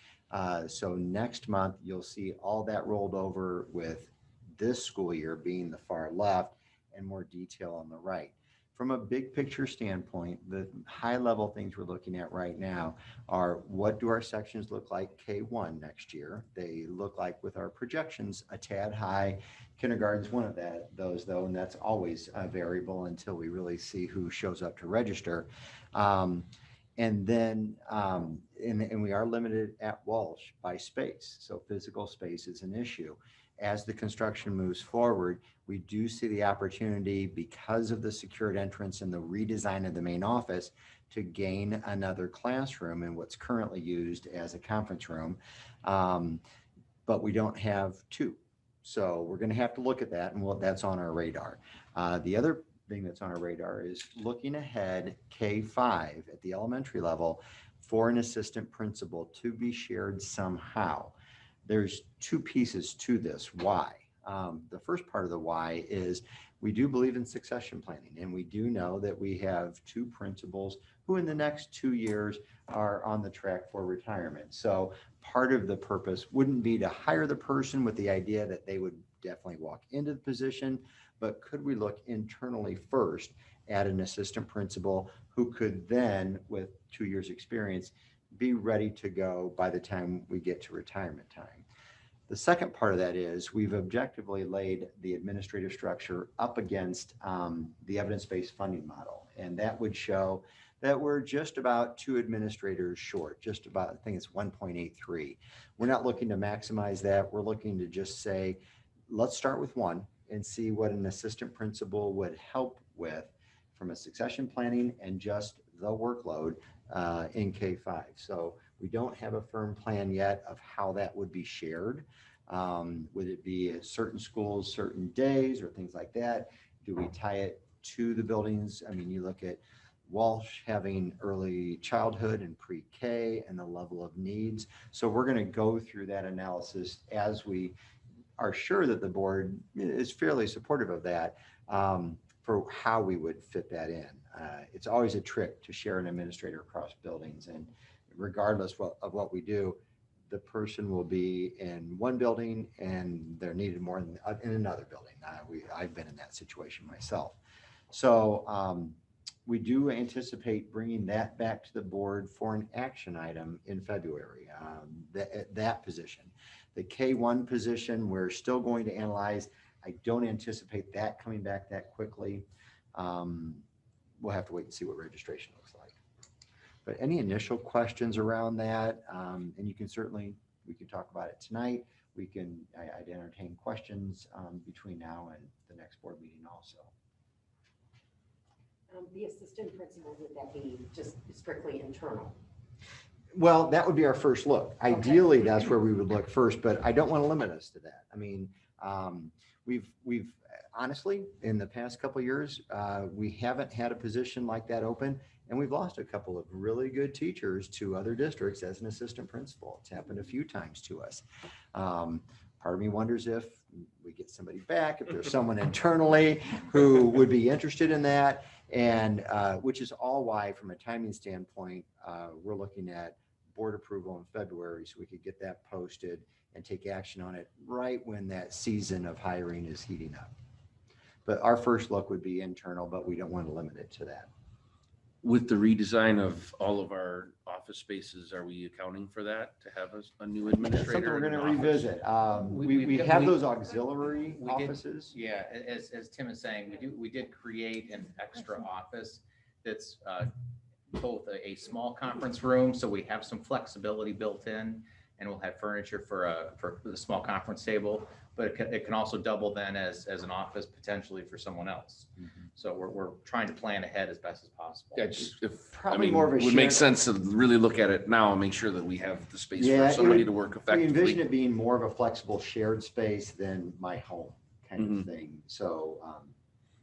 So next month, you'll see all that rolled over with this school year being the far left and more detail on the right. From a big picture standpoint, the high level things we're looking at right now are, what do our sections look like K1 next year? They look like, with our projections, a tad high. Kindergarten's one of those though, and that's always a variable until we really see who shows up to register. And then we are limited at Walsh by space, so physical space is an issue. As the construction moves forward, we do see the opportunity, because of the secured entrance and the redesign of the main office, to gain another classroom in what's currently used as a conference room. But we don't have two. So we're going to have to look at that, and that's on our radar. The other thing that's on our radar is looking ahead K5 at the elementary level for an assistant principal to be shared somehow. There's two pieces to this why. The first part of the why is we do believe in succession planning, and we do know that we have two principals who in the next 2 years are on the track for retirement. So part of the purpose wouldn't be to hire the person with the idea that they would definitely walk into the position, but could we look internally first at an assistant principal who could then, with 2 years experience, be ready to go by the time we get to retirement time. The second part of that is we've objectively laid the administrative structure up against the evidence-based funding model. And that would show that we're just about 2 administrators short, just about, I think it's 1.83. We're not looking to maximize that. We're looking to just say, let's start with 1 and see what an assistant principal would help with from a succession planning and just the workload in K5. So we don't have a firm plan yet of how that would be shared. Would it be at certain schools, certain days, or things like that? Do we tie it to the buildings? I mean, you look at Walsh having early childhood and pre-K and the level of needs. So we're going to go through that analysis as we are sure that the board is fairly supportive of that, for how we would fit that in. It's always a trick to share an administrator across buildings, and regardless of what we do, the person will be in one building and they're needed more in another building. I've been in that situation myself. So we do anticipate bringing that back to the board for an action item in February, that position. The K1 position, we're still going to analyze. I don't anticipate that coming back that quickly. We'll have to wait and see what registration looks like. But any initial questions around that? And you can certainly, we can talk about it tonight. I'd entertain questions between now and the next board meeting also. The assistant principal, would that be just strictly internal? Well, that would be our first look. Ideally, that's where we would look first, but I don't want to limit us to that. I mean, we've honestly, in the past couple of years, we haven't had a position like that open, and we've lost a couple of really good teachers to other districts as an assistant principal. It's happened a few times to us. Part of me wonders if we get somebody back, if there's someone internally who would be interested in that, and which is all why, from a timing standpoint, we're looking at board approval in February so we could get that posted and take action on it right when that season of hiring is heating up. But our first look would be internal, but we don't want to limit it to that. With the redesign of all of our office spaces, are we accounting for that to have a new administrator? Something we're going to revisit. We have those auxiliary offices. Yeah, as Tim is saying, we did create an extra office that's both a small conference room, so we have some flexibility built in, and we'll have furniture for the small conference table, but it can also double then as an office potentially for someone else. Mm-hmm. So we're trying to plan ahead as best as possible. Yeah, it would make sense to really look at it now and make sure that we have the space for somebody to work effectively. We envision it being more of a flexible shared space than my home kind of thing. So,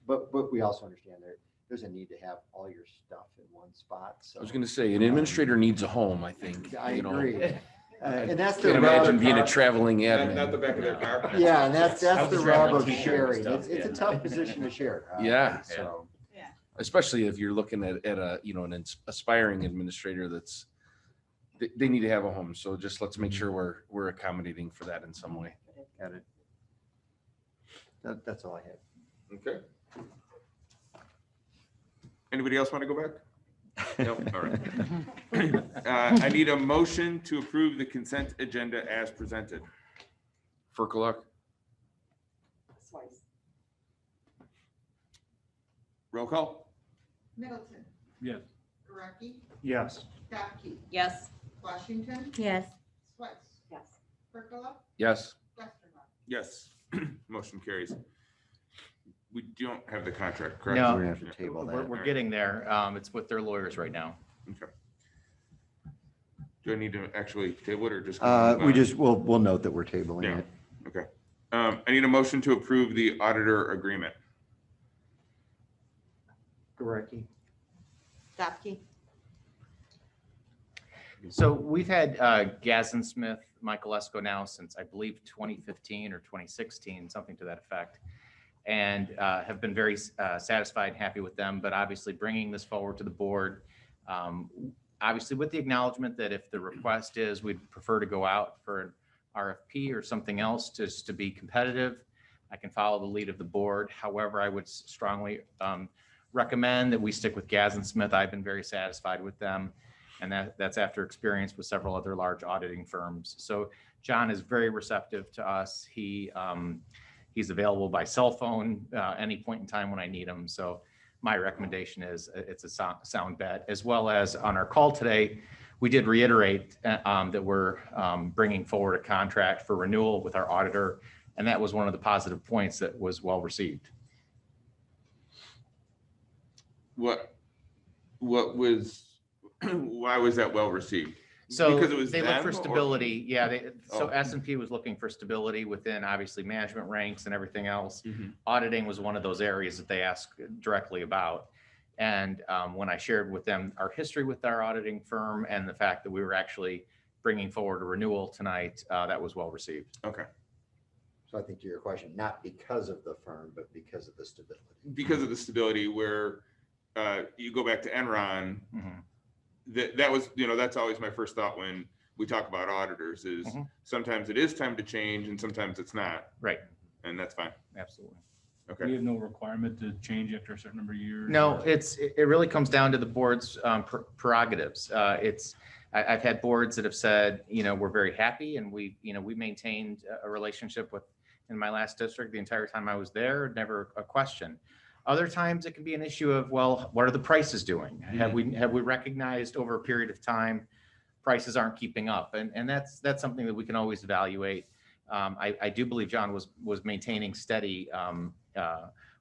but we also understand there's a need to have all your stuff in one spot. So I was going to say, an administrator needs a home, I think. I agree. And that's the imagine being a traveling admin. Not the back of their car. Yeah, and that's the rub of sharing. It's a tough position to share. So especially if you're looking at a an aspiring administrator they need to have a home. So just let's make sure we're accommodating for that in some way. Got it. That's all I had. Okay. Anybody else want to go back? No, all right. I need a motion to approve the consent agenda as presented. Furkeluk, Slice. Roll call? Middleton, Yes. Gurecki, Yes. Stopke, Yes. Washington, Yes. Swedek, Yes. Pergola, yes. Westermark. Yes. Motion carries. We don't have the contract, correct? No, We're gonna have to table that. we're getting there. It's with their lawyers right now. Okay. Do I need to actually table it or just? We'll note that we're tabling Yeah. it. Okay. I need a motion to approve the auditor agreement. Gurecki. Stopke. So we've had Gazin Smith, Michael Esco now since I believe 2015 or 2016, something to that effect. And have been very satisfied and happy with them, but obviously bringing this forward to the board, obviously with the acknowledgement that if the request is, we'd prefer to go out for an RFP or something else just to be competitive. I can follow the lead of the board. However, I would strongly recommend that we stick with Gazin Smith. I've been very satisfied with them. And that's after experience with several other large auditing firms. So John is very receptive to us. He's available by cell phone any point in time when I need him. So my recommendation is it's a sound bet. As well as on our call today, we did reiterate that we're bringing forward a contract for renewal with our auditor. And that was one of the positive points that was well received. What was, why was that well received? So Because it was they look them, for or- stability. Yeah. So Oh. S&P was looking for stability within obviously management ranks and everything else. Mhm. Auditing was one of those areas that they asked directly about. And when I shared with them our history with our auditing firm and the fact that we were actually bringing forward a renewal tonight, that was well received. Okay. So I think to your question, not because of the firm, but because of the stability. Because of the stability where you go back to Enron, Mhm. that was, that's always my first thought when we talk about auditors is Mhm. sometimes it is time to change and sometimes it's not. Right. And that's fine. Absolutely. We Okay. have no requirement to change after a certain number of years? No, or- it really comes down to the board's prerogatives. I've had boards that have said, we're very happy and we maintained a relationship in my last district the entire time I was there, never a question. Other times it can be an issue of, well, what are the prices doing? Have we recognized over a period of time prices aren't keeping up? And that's something that we can always evaluate. I do believe John was maintaining steady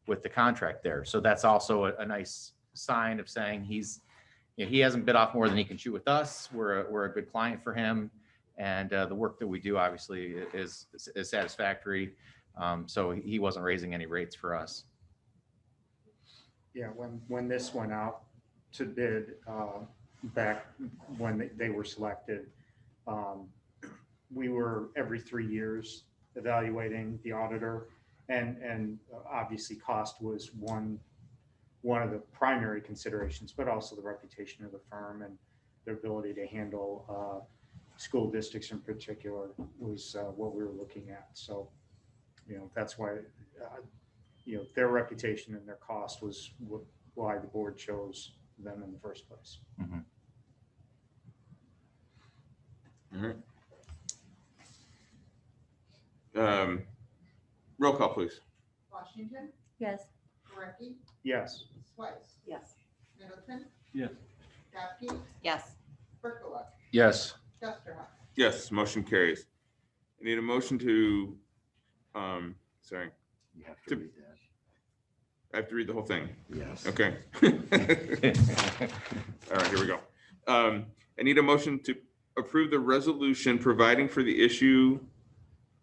with the contract there. So that's also a nice sign of saying he hasn't bit off more than he can chew with us. We're a good client for him. And the work that we do obviously is satisfactory. So he wasn't raising any rates for us. Yeah, when this went out to bid, back when they were selected, we were every 3 years evaluating the auditor, and obviously cost was one of the primary considerations, but also the reputation of the firm and their ability to handle school districts in particular was what we were looking at. So, that's why, their reputation and their cost was why the board chose them in the first place. Mhm. All right. Roll call, please. Washington, Yes. Gurecki, Yes. Swedek, Yes. Middleton, Yes. Stopke, Yes. Pergola, Yes. Westermark. Yes, motion carries. I need a motion to, sorry, You have To- to read that. I have to read the whole thing. Yes. Okay. All right, here we go. I need a motion to approve the resolution providing for the issue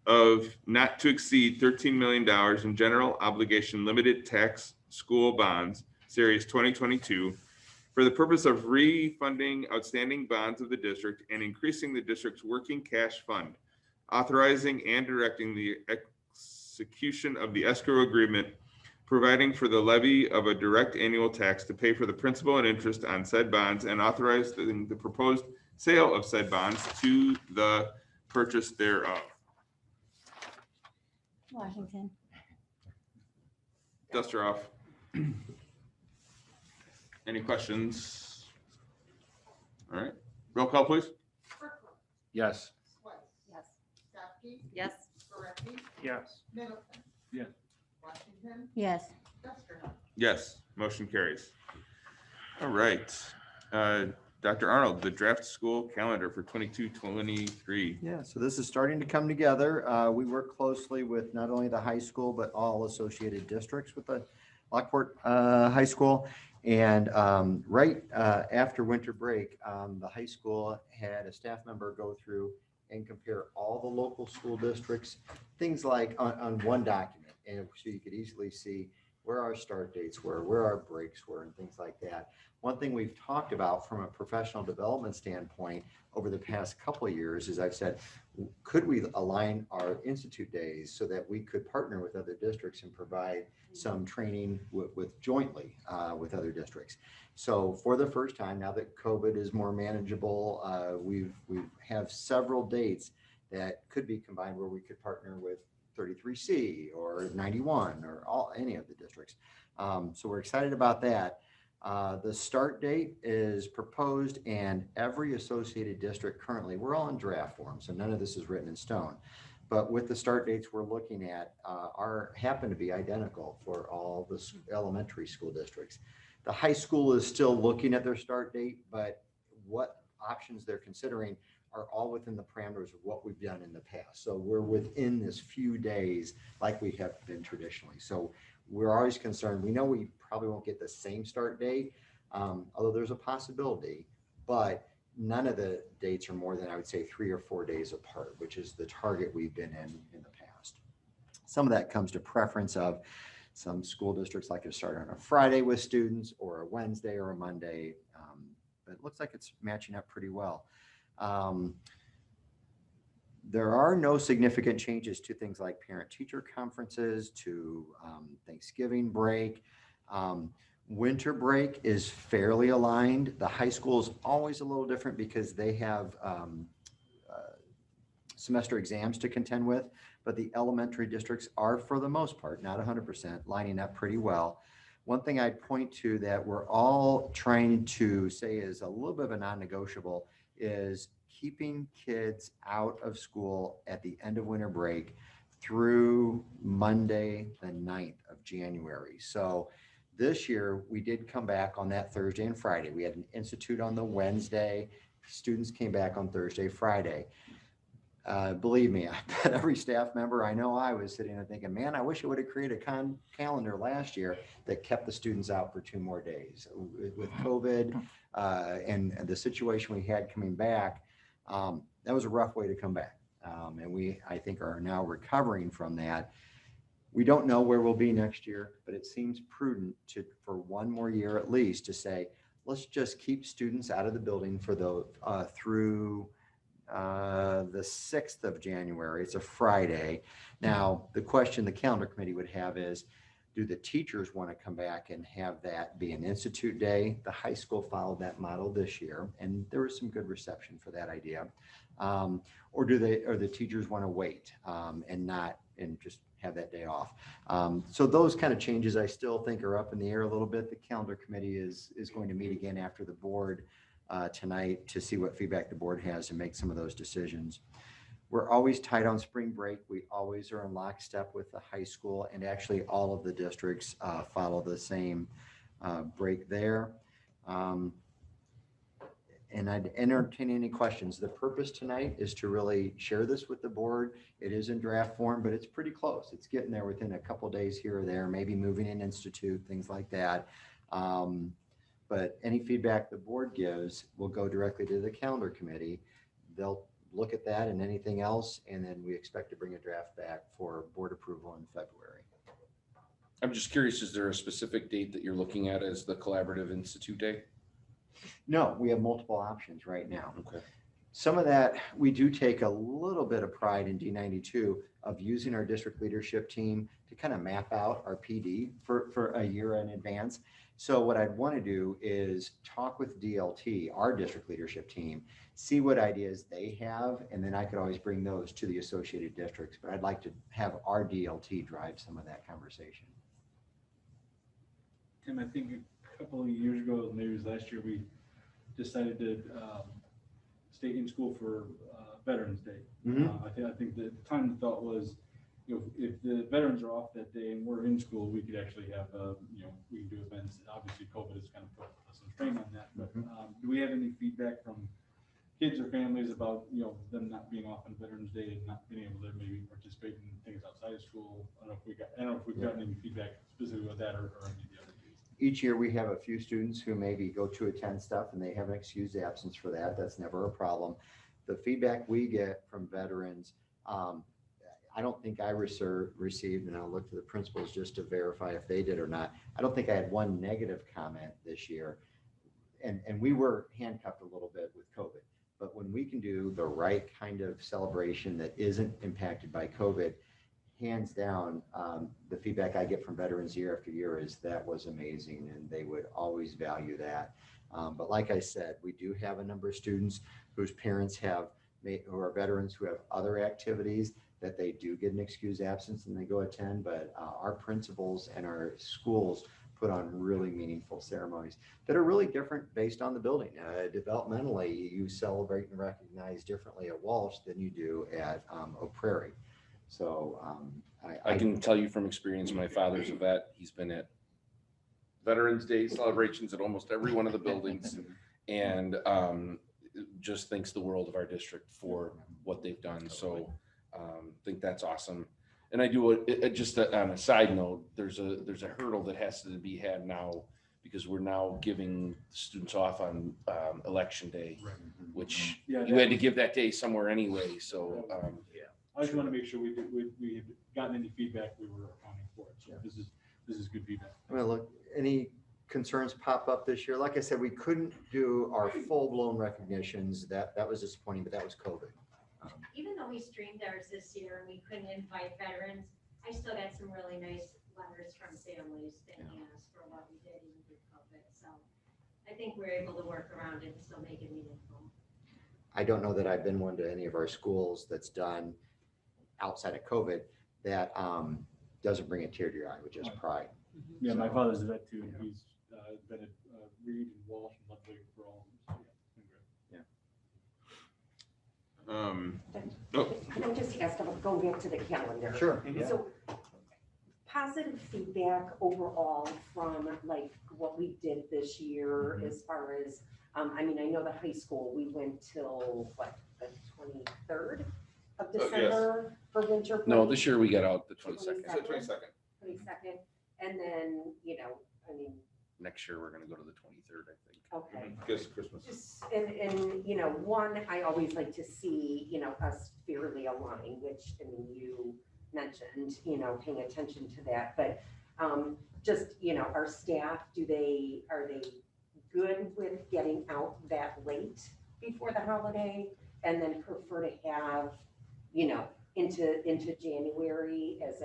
of not to exceed $13 million in general obligation limited tax school bonds, series 2022, for the purpose of refunding outstanding bonds of the district and increasing the district's working cash fund, authorizing and directing the execution of the escrow agreement, providing for the levy of a direct annual tax to pay for the principal and interest on said bonds, and authorizing the proposed sale of said bonds to the purchase thereof. Washington. Duster off. Any questions? All right, roll call, please. Berkeley, Yes. Swett, Yes. Steffi, Yes. Moretti, Yes. Middleton. Yes. Washington, Yes. Westerhout. Yes, motion carries. All right. Dr. Arnold, the draft school calendar for 22-23. Yeah, so this is starting to come together. We work closely with not only the high school, but all associated districts with the Lockport High School. And right after winter break, the high school had a staff member go through and compare all the local school districts, things like on one document. And so you could easily see where our start dates were, where our breaks were, and things like that. One thing we've talked about from a professional development standpoint over the past couple of years is I've said, could we align our institute days so that we could partner with other districts and provide some training with jointly with other districts. So for the first time, now that COVID is more manageable, we have several dates that could be combined where we could partner with 33C or 91 or any of the districts. So we're excited about that. The start date is proposed, and every associated district currently, we're all in draft form, so none of this is written in stone. But with the start dates we're looking at happen to be identical for all the elementary school districts. The high school is still looking at their start date, but what options they're considering are all within the parameters of what we've done in the past. So we're within this few days like we have been traditionally. So we're always concerned. We know we probably won't get the same start date, although there's a possibility, but none of the dates are more than, I would say, 3 or 4 days apart, which is the target we've been in the past. Some of that comes to preference of some school districts like to start on a Friday with students or a Wednesday or a Monday, but it looks like it's matching up pretty well. There are no significant changes to things like parent-teacher conferences, to Thanksgiving break. Winter break is fairly aligned. The high school is always a little different because they have semester exams to contend with, but the elementary districts are, for the most part, not 100%, lining up pretty well. One thing I'd point to that we're all trying to say is a little bit of a non-negotiable is keeping kids out of school at the end of winter break through Monday, the 9th of January. So this year we did come back on that Thursday and Friday. We had an institute on the Wednesday. Students came back on Thursday, Friday. Believe me, I bet every staff member, I know I was sitting there thinking, man, I wish I would have created a calendar last year that kept the students out for 2 more days. With COVID and the situation we had coming back, that was a rough way to come back. And we, I think, are now recovering from that. We don't know where we'll be next year, but it seems prudent to, for 1 more year at least, to say, let's just keep students out of the building for the through the 6th of January. It's a Friday. Now, the question the calendar committee would have is, do the teachers want to come back and have that be an institute day? The high school followed that model this year, and there was some good reception for that idea. Or do the teachers want to wait and just have that day off? So those kind of changes I still think are up in the air a little bit. The calendar committee is going to meet again after the board tonight to see what feedback the board has and make some of those decisions. We're always tight on spring break. We always are in lockstep with the high school, and actually all of the districts follow the same break there. And I'd entertain any questions. The purpose tonight is to really share this with the board. It is in draft form, but it's pretty close. It's getting there within a couple days here or there, maybe moving an institute, things like that. But any feedback the board gives will go directly to the calendar committee. They'll look at that and anything else, and then we expect to bring a draft back for board approval in February. I'm just curious, is there a specific date that you're looking at as the Collaborative Institute Day? No, we have multiple options right now. Okay. Some of that, we do take a little bit of pride in D92 of using our district leadership team to kind of map out our PD for a year in advance. So what I'd want to do is talk with DLT, our district leadership team, see what ideas they have, and then I could always bring those to the associated districts. But I'd like to have our DLT drive some of that conversation. Tim, I think a couple of years ago, maybe it was last year, we decided to stay in school for Veterans Day. Mhm. I think the time the thought was, if the veterans are off that day and we're in school, we could actually have, we can do events. Obviously, COVID has kind of put some strain on that, but do we have any feedback from kids or families about, them not being off on Veterans Day and not being able to maybe participate in things outside of school? I don't know if we've gotten any feedback specifically with that or any of the other days. Each year, we have a few students who maybe go to attend stuff and they have an excused absence for that. That's never a problem. The feedback we get from veterans, I don't think I received, and I'll look to the principals just to verify if they did or not. I don't think I had one negative comment this year. And we were handcuffed a little bit with COVID. But when we can do the right kind of celebration that isn't impacted by COVID, hands down, the feedback I get from veterans year after year is that was amazing, and they would always value that. But like I said, we do have a number of students whose parents who are veterans who have other activities that they do get an excused absence and they go attend. But our principals and our schools put on really meaningful ceremonies that are really different based on the building. Developmentally, you celebrate and recognize differently at Walsh than you do at Prairie. So I can tell you from experience, my father's a vet. He's been at Veterans Day celebrations at almost every one of the buildings, and just thinks the world of our district for what they've done. So think that's awesome. And I do just on a side note, there's a hurdle that has to be had now, because we're now giving students off on election day, which you had to give that day somewhere anyway. So I just want to make sure we have gotten any feedback, we were accounting for it. So this is good feedback. I mean, look, any concerns pop up this year? Like I said, we couldn't do our full-blown recognitions. That was disappointing, but that was COVID. Even though we streamed ours this year and we couldn't invite veterans, I still got some really nice letters from families thanking us for what we did even through COVID. So I think we're able to work around it and still make it meaningful. I don't know that I've been one to any of our schools that's done outside of COVID that doesn't bring a tear to your eye with just pride. Yeah, my father's a vet too, and he's been at Reed and Walsh and Ludwig for all of them. So, yeah, Can I just ask about going back to the calendar? Sure. So positive feedback overall from like what we did this year as far as, I mean, I know the high school, we went till what, the 23rd of December for winter break? no, this year we got out the 22nd. 22nd. And then, I mean, Next year we're going to go to the 23rd, I think. okay. Because Christmas. Just, and, one, I always like to see, us fairly aligned, which, I mean, you mentioned, paying attention to that, but, just, our staff, are they good with getting out that late before the holiday? And then prefer to have, into January as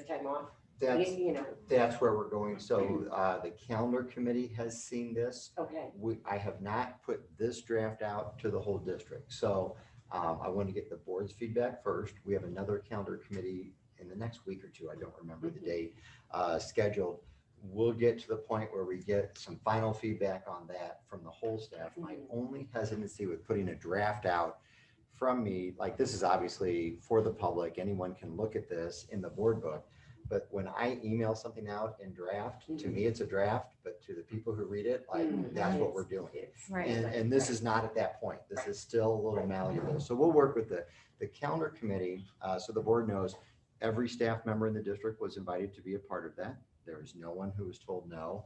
time off? That's where we're going. So the calendar committee has seen this. Okay. I have not put this draft out to the whole district. So I want to get the board's feedback first. We have another calendar committee in the next week or two. I don't remember the date scheduled. We'll get to the point where we get some final feedback on that from the whole staff. My only hesitancy with putting a draft out from me, like this is obviously for the public, anyone can look at this in the board book. But when I email something out in draft, to me, it's a draft, but to the people who read it, like that's what we're doing. Right. And this is not at that point. This is still a little malleable. So we'll work with the calendar committee. So the board knows every staff member in the district was invited to be a part of that. There was no one who was told no.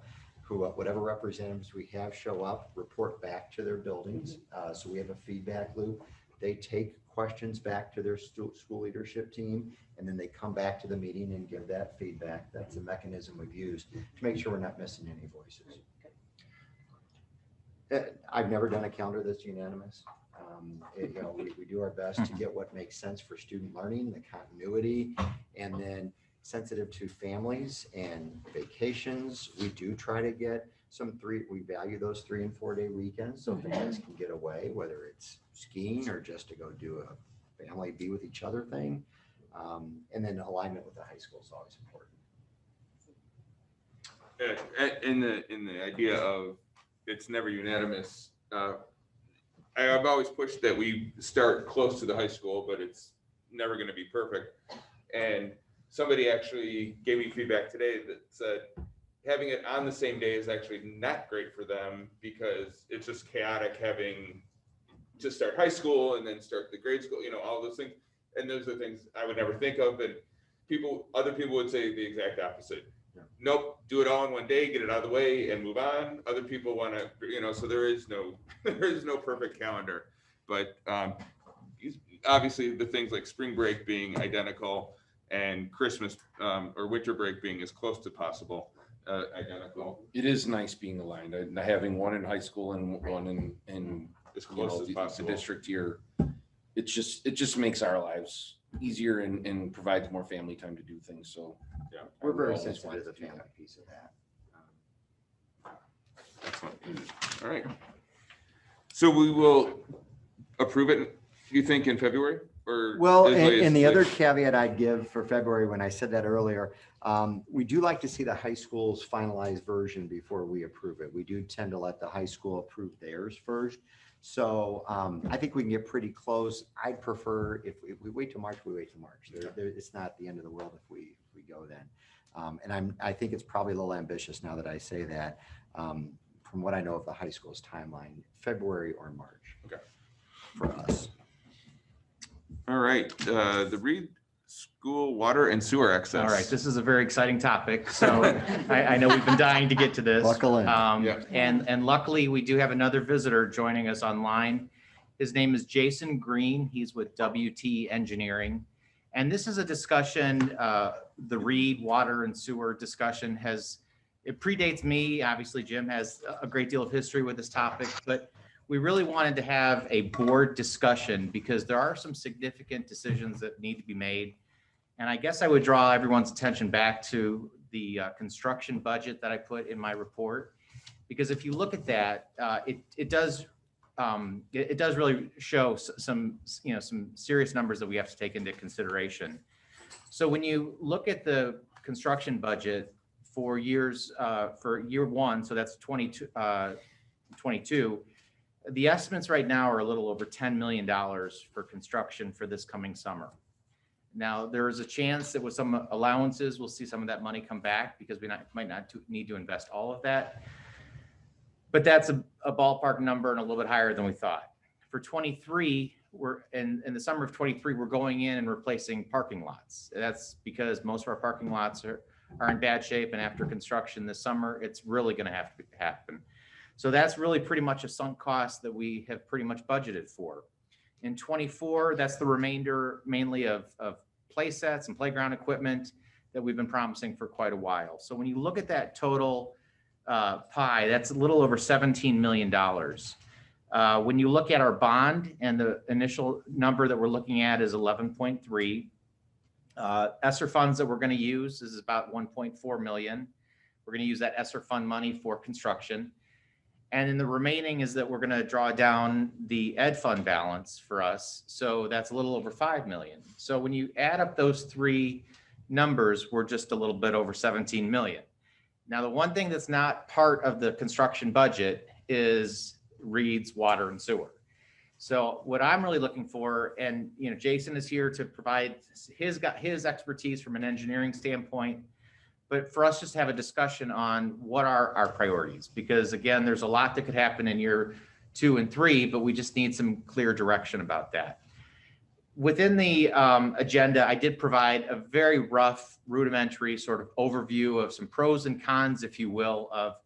Whatever representatives we have show up, report back to their buildings. So we have a feedback loop. They take questions back to their school leadership team, and then they come back to the meeting and give that feedback. That's the mechanism we've used to make sure we're not missing any voices. I've never done a calendar that's unanimous. We do our best to get what makes sense for student learning, the continuity, and then sensitive to families and vacations. We do try to get we value those 3 and 4 day weekends so families can get away, whether it's skiing or just to go do a family be with each other thing. And then alignment with the high school is always important. in the idea of it's never unanimous, I've always pushed that we start close to the high school, but it's never going to be perfect. And somebody actually gave me feedback today that said having it on the same day is actually not great for them because it's just chaotic having to start high school and then start the grade school, all those things. And those are things I would never think of. And other people would say the exact opposite. Yeah. Nope, do it all in one day, get it out of the way and move on. Other people want to, so there is no perfect calendar, but obviously the things like spring break being identical and Christmas or winter break being as close to possible, identical. It is nice being aligned, having one in high school and one in as close as possible. The district year. It just makes our lives easier and provides more family time to do things. So yeah, we're very sensitive to the family piece of that. Excellent. All right. So we will approve it, you think, in February? Or well, and the other caveat I'd give for February, when I said that earlier, we do like to see the high school's finalized version before we approve it. We do tend to let the high school approve theirs first. So I think we can get pretty close. I'd prefer if we wait till March, we wait till March. It's not the end of the world if we go then. And I think it's probably a little ambitious now that I say that. From what I know of the high school's timeline, February or March. Okay. For us. All right. The Reed School water and sewer access. All right, this is a very exciting topic. So I know we've been dying to get to this. Buckle in. Yeah. And luckily we do have another visitor joining us online. His name is Jason Green. He's with WT Engineering. And this is a discussion, the Reed water and sewer discussion it predates me. Obviously, Jim has a great deal of history with this topic, but we really wanted to have a board discussion because there are some significant decisions that need to be made. And I guess I would draw everyone's attention back to the construction budget that I put in my report. Because if you look at that, it does really show some serious numbers that we have to take into consideration. So when you look at the construction budget for year one, so that's 22, the estimates right now are a little over $10 million for construction for this coming summer. Now, there is a chance that with some allowances, we'll see some of that money come back because we might not need to invest all of that. But that's a ballpark number and a little bit higher than we thought. For 23, we're in the summer of 23, we're going in and replacing parking lots. That's because most of our parking lots are in bad shape, and after construction this summer, it's really going to have to happen. So that's really pretty much a sunk cost that we have pretty much budgeted for. In 24, that's the remainder mainly of play sets and playground equipment that we've been promising for quite a while. So when you look at that total pie, that's a little over $17 million. When you look at our bond, and the initial number that we're looking at is 11.3. ESSER funds that we're going to use is about 1.4 million. We're going to use that ESSER fund money for construction. And then the remaining is that we're going to draw down the ed fund balance for us. So that's a little over 5 million. So when you add up those three numbers, we're just a little bit over 17 million. Now, the one thing that's not part of the construction budget is Reed's water and sewer. So what I'm really looking for, and Jason is here to provide his expertise from an engineering standpoint, but for us just to have a discussion on what are our priorities, because again, there's a lot that could happen in year 2 and 3, but we just need some clear direction about that. Within the agenda, I did provide a very rough, rudimentary sort of overview of some pros and cons, if you will, of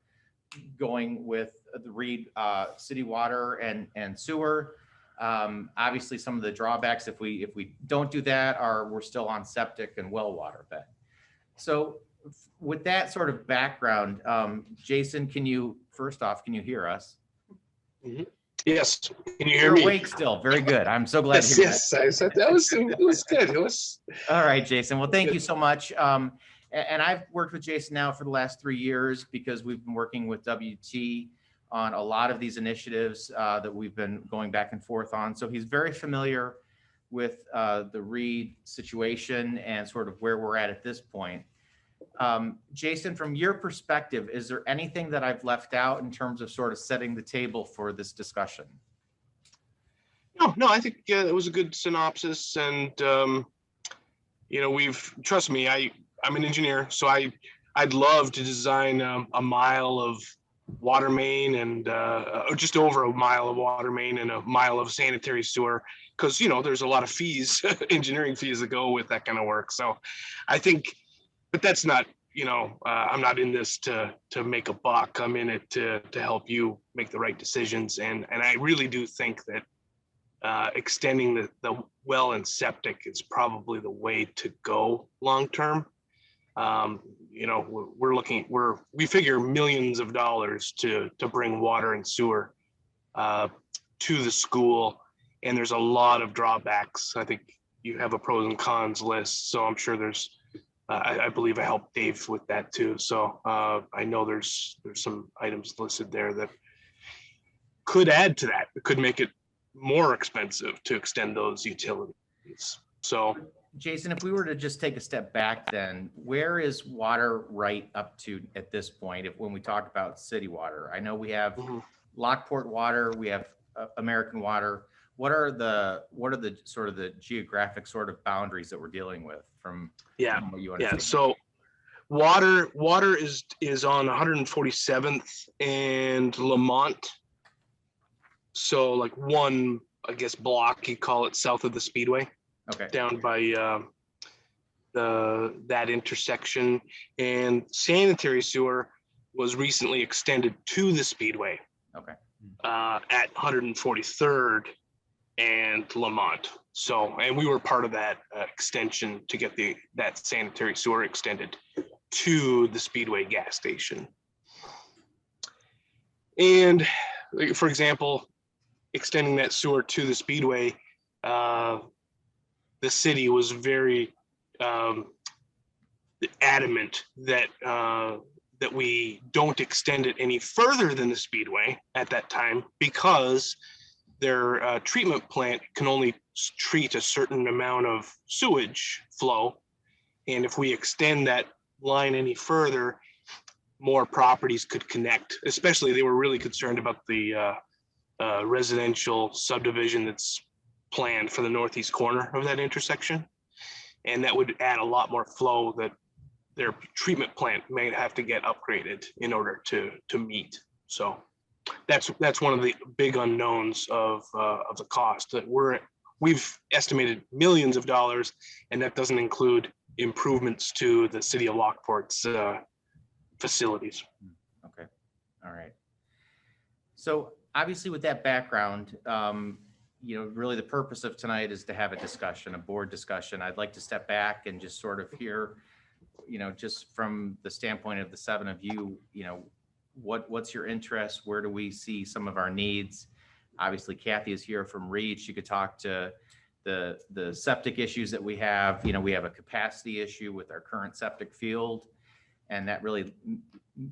going with the Reed city water and sewer. Obviously, some of the drawbacks if we don't do that are we're still on septic and well water bed. So with that sort of background, Jason, first off, can you hear us? Mm-hmm. Yes. Can you hear You're me? awake still. Very good. I'm so glad to hear Yes, I said it was good. It was. All right, Jason. Well, thank you so much. And I've worked with Jason now for the last 3 years because we've been working with WT on a lot of these initiatives that we've been going back and forth on. So he's very familiar with the Reed situation and sort of where we're at this point. Jason, from your perspective, is there anything that I've left out in terms of sort of setting the table for this discussion? No, I think it was a good synopsis, and trust me, I'm an engineer, so I'd love to design a mile of water main and or just over a mile of water main and a mile of sanitary sewer, because there's a lot of fees, engineering fees that go with that kind of work. So I think, but that's not, I'm not in this to make a buck. I'm in it to help you make the right decisions, and I really do think that extending the well and septic is probably the way to go long term. We figure millions of dollars to bring water and sewer to the school, and there's a lot of drawbacks. I think you have a pros and cons list, so I'm sure there's I believe I helped Dave with that too. So I know there's some items listed there that could add to that. It could make it more expensive to extend those utilities. So Jason, if we were to just take a step back, then where is water right up to at this point? When we talk about city water, I know we have Lockport water, we have American water. What are the sort of the geographic sort of boundaries that we're dealing with from what you understand? So water is on 147th and Lamont. So like one, I guess, block, you call it, south of the Speedway. Okay. Down by that intersection. And sanitary sewer was recently extended to the Speedway. Okay. At 143rd and Lamont. So, and we were part of that extension to get that sanitary sewer extended to the Speedway gas station. And for example, extending that sewer to the Speedway, the city was very adamant that we don't extend it any further than the Speedway at that time, because their treatment plant can only treat a certain amount of sewage flow. And if we extend that line any further, more properties could connect. Especially, they were really concerned about the residential subdivision that's planned for the northeast corner of that intersection. And that would add a lot more flow that their treatment plant may have to get upgraded in order to meet. So that's one of the big unknowns of the cost that we've estimated millions of dollars, and that doesn't include improvements to the city of Lockport's facilities. Okay, all right. So obviously with that background, really the purpose of tonight is to have a discussion, a board discussion. I'd like to step back and just sort of hear, just from the standpoint of the seven of you, what's your interest? Where do we see some of our needs? Obviously, Kathy is here from Reed. She could talk to the septic issues that we have. We have a capacity issue with our current septic field, and that really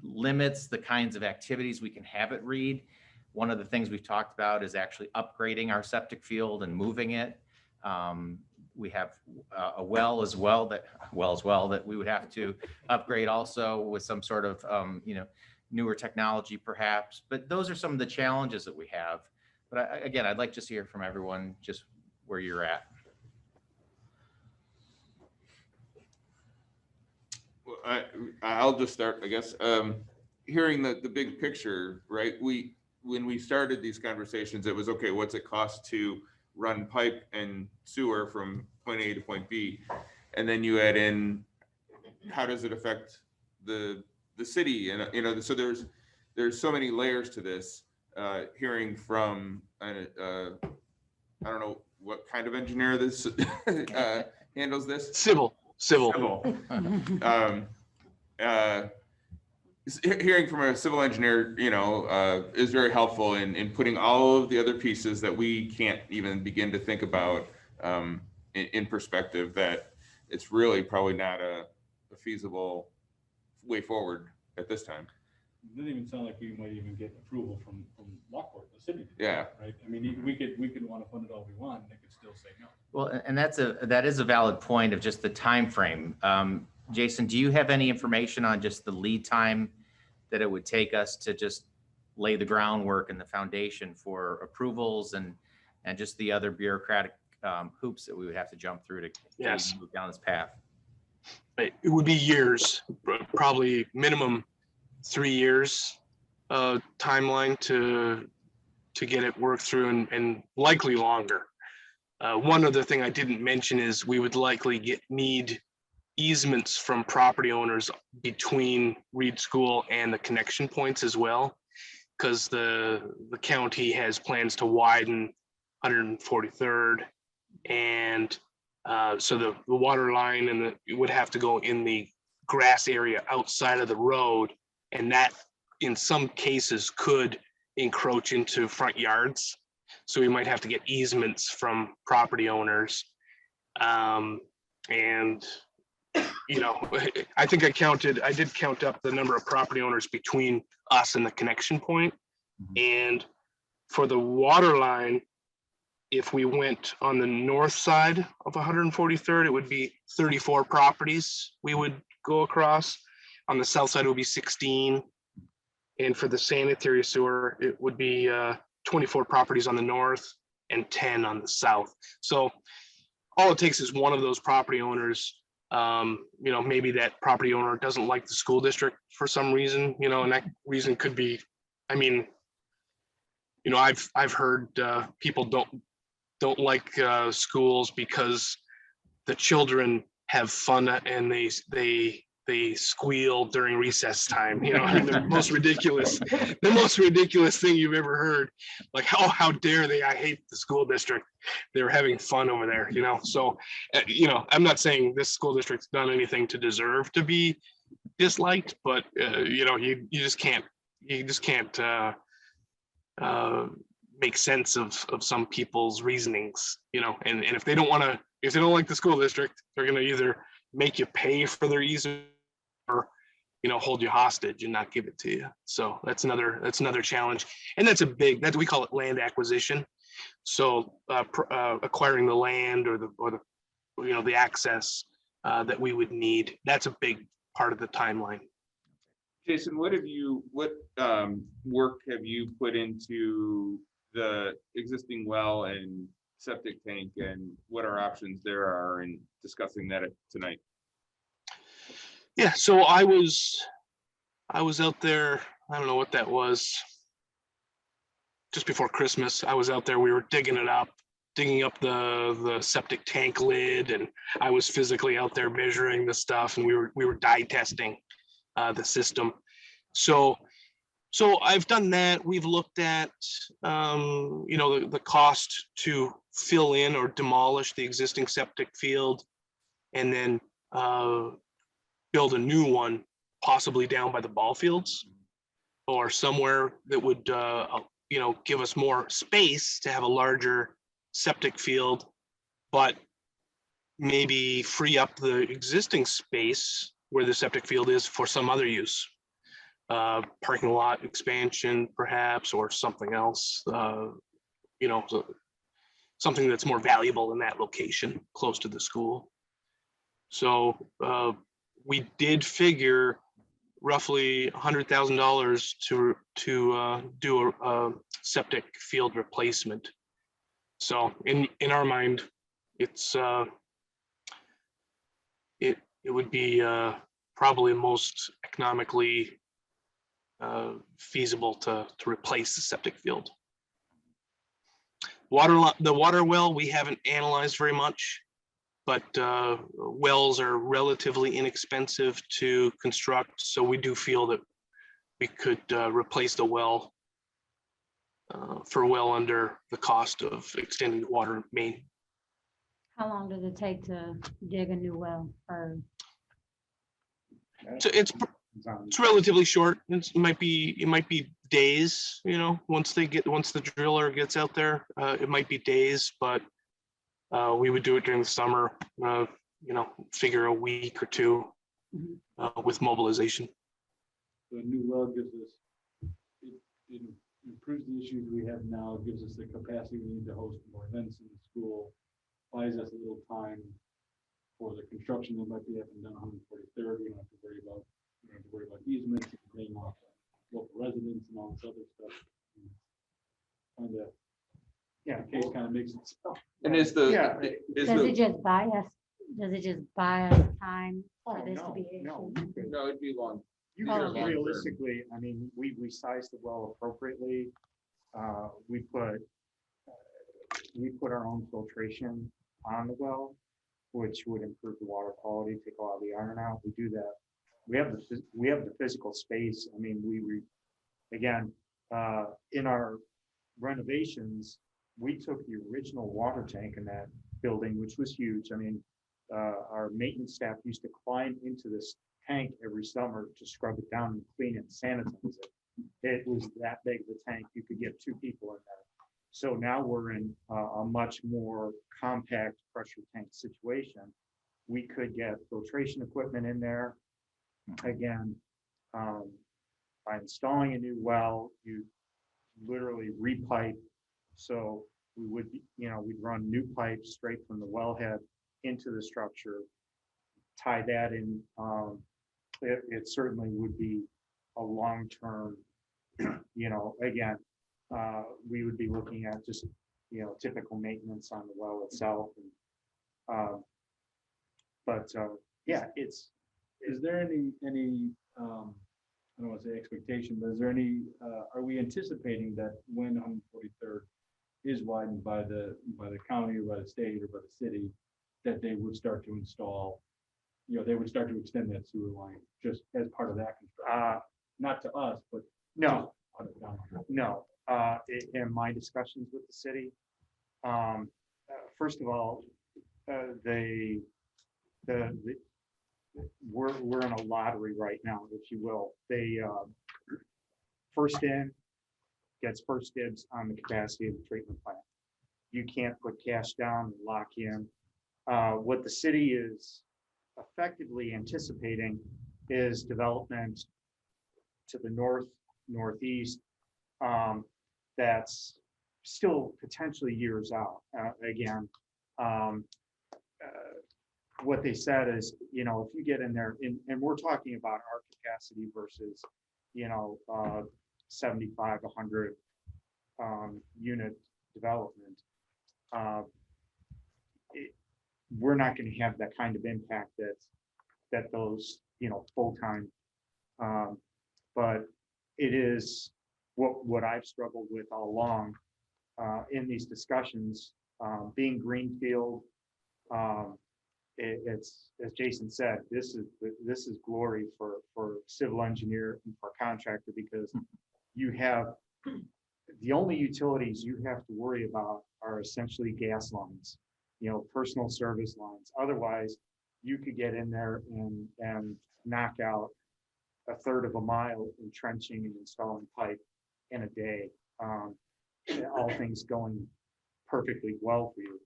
limits the kinds of activities we can have at Reed. One of the things we've talked about is actually upgrading our septic field and moving it. We have a well as well that we would have to upgrade also with some sort of newer technology perhaps. But those are some of the challenges that we have. But again, I'd like to hear from everyone just where you're at. Well, I'll just start, I guess. Hearing the big picture, right? When we started these conversations, it was, okay, what's it cost to run pipe and sewer from point A to point B? And then you add in, how does it affect the city? And, so there's so many layers to this. Hearing from, I don't know what kind of engineer this handles this. Civil. Hearing from a civil engineer, is very helpful in putting all of the other pieces that we can't even begin to think about in perspective, that it's really probably not a feasible way forward at this time. It doesn't even sound like we might even get approval from Lockport, the city. Yeah. Right. I mean, we could want to fund it all we want, and they could still say no. Well, and that is a valid point of just the time frame. Jason, do you have any information on just the lead time that it would take us to just lay the groundwork and the foundation for approvals and just the other bureaucratic hoops that we would have to jump through to Yes. move down this path? It would be years, probably minimum 3 years timeline to get it worked through, and likely longer. One other thing I didn't mention is we would likely need easements from property owners between Reed School and the connection points as well, because the county has plans to widen 143rd, and so the water line it would have to go in the grass area outside of the road, and that in some cases could encroach into front yards. So we might have to get easements from property owners. And, you know, I think I did count up the number of property owners between us and the connection point. And for the water line, if we went on the north side of 143rd, it would be 34 properties we would go across. On the south side, it would be 16. And for the sanitary sewer, it would be 24 properties on the north and 10 on the south. So all it takes is one of those property owners. You know, maybe that property owner doesn't like the school district for some reason, you know, and that reason could be, I mean, you know, I've heard people don't like schools because the children have fun and they squeal during recess time, you know, I mean, the most ridiculous thing you've ever heard. Like, how dare they? I hate the school district. They're having fun over there, you know? So, you know, I'm not saying this school district's done anything to deserve to be disliked, but you know, you just can't make sense of some people's reasonings, you know, and if they don't like the school district, they're going to either make you pay for their easement or, you know, hold you hostage and not give it to you. So that's another challenge. And that we call it land acquisition. So acquiring the land or the you know, the access that we would need, that's a big part of the timeline. Jason, what work have you put into the existing well and septic tank, and what our options there are in discussing that tonight? Yeah, so I was out there, I don't know what that was, just before Christmas. I was out there, we were digging up the septic tank lid, and I was physically out there measuring the stuff, and we were dye testing the system. So I've done that. We've looked at you know, the cost to fill in or demolish the existing septic field, and then build a new one, possibly down by the ball fields or somewhere that would you know, give us more space to have a larger septic field, but maybe free up the existing space where the septic field is for some other use. Parking lot expansion perhaps, or something else, you know, something that's more valuable in that location close to the school. So we did figure roughly $100,000 to do a septic field replacement. So in our mind, it's it would be probably most economically feasible to replace the septic field. The water well, we haven't analyzed very much, but wells are relatively inexpensive to construct. So we do feel that we could replace the well for well under the cost of extending the water main. How long does it take to dig a new well? Or So it's relatively short. It might be days, you know, once the driller gets out there, it might be days, but we would do it during the summer, you know, figure a week or two with mobilization. So a new well gives us, it improves the issues we have now, gives us the capacity we need to host more events in the school, buys us a little time for the construction that might be happening down 143rd, you don't have to worry about, you don't have to worry about easements, and paying off local residents and all this other stuff. Kind of, Yeah. the case kind of makes itself. And is the, Yeah. is Does it the, just buy us, time for Oh, this to no, be issued? no, no, it'd be long. you These are could long-term. realistically, I mean, we sized the well appropriately. We put our own filtration on the well, which would improve the water quality, take all the iron out. We do that. We have the physical space. I mean, again, in our renovations, we took the original water tank in that building, which was huge. I mean, our maintenance staff used to climb into this tank every summer to scrub it down and clean it and sanitize it. It was that big of a tank. You could get 2 people in there. So now we're in a much more compact pressure tank situation. We could get filtration equipment in there. Again, by installing a new well, you literally repipe. So we would, we'd run new pipes straight from the wellhead into the structure, tie that in. It certainly would be a long-term, again, we would be looking at just, typical maintenance on the well itself. And, yeah, Is there any I don't want to say expectation, but is there any, are we anticipating that when 143rd is widened by the county or by the state or by the city, that they would start to install, they would start to extend that sewer line just as part of that construction? Not to us, but no, just down the road. no. In my discussions with the city, first of all, we're in a lottery right now, if you will. They first in gets first dibs on the capacity of the treatment plant. You can't put cash down and lock in. What the city is effectively anticipating is development to the north, northeast. That's still potentially years out. Again, what they said is, if you get in there, and we're talking about our capacity versus, 75, 100 unit development. We're not going to have that kind of impact that those, full-time. But it is what I've struggled with all along in these discussions, being greenfield. It's, as Jason said, this is glory for civil engineer and for contractor, because you have the only utilities you have to worry about are essentially gas lines, personal service lines. Otherwise, you could get in there and knock out a third of a mile in trenching and installing pipe in a day. All things going perfectly well for you.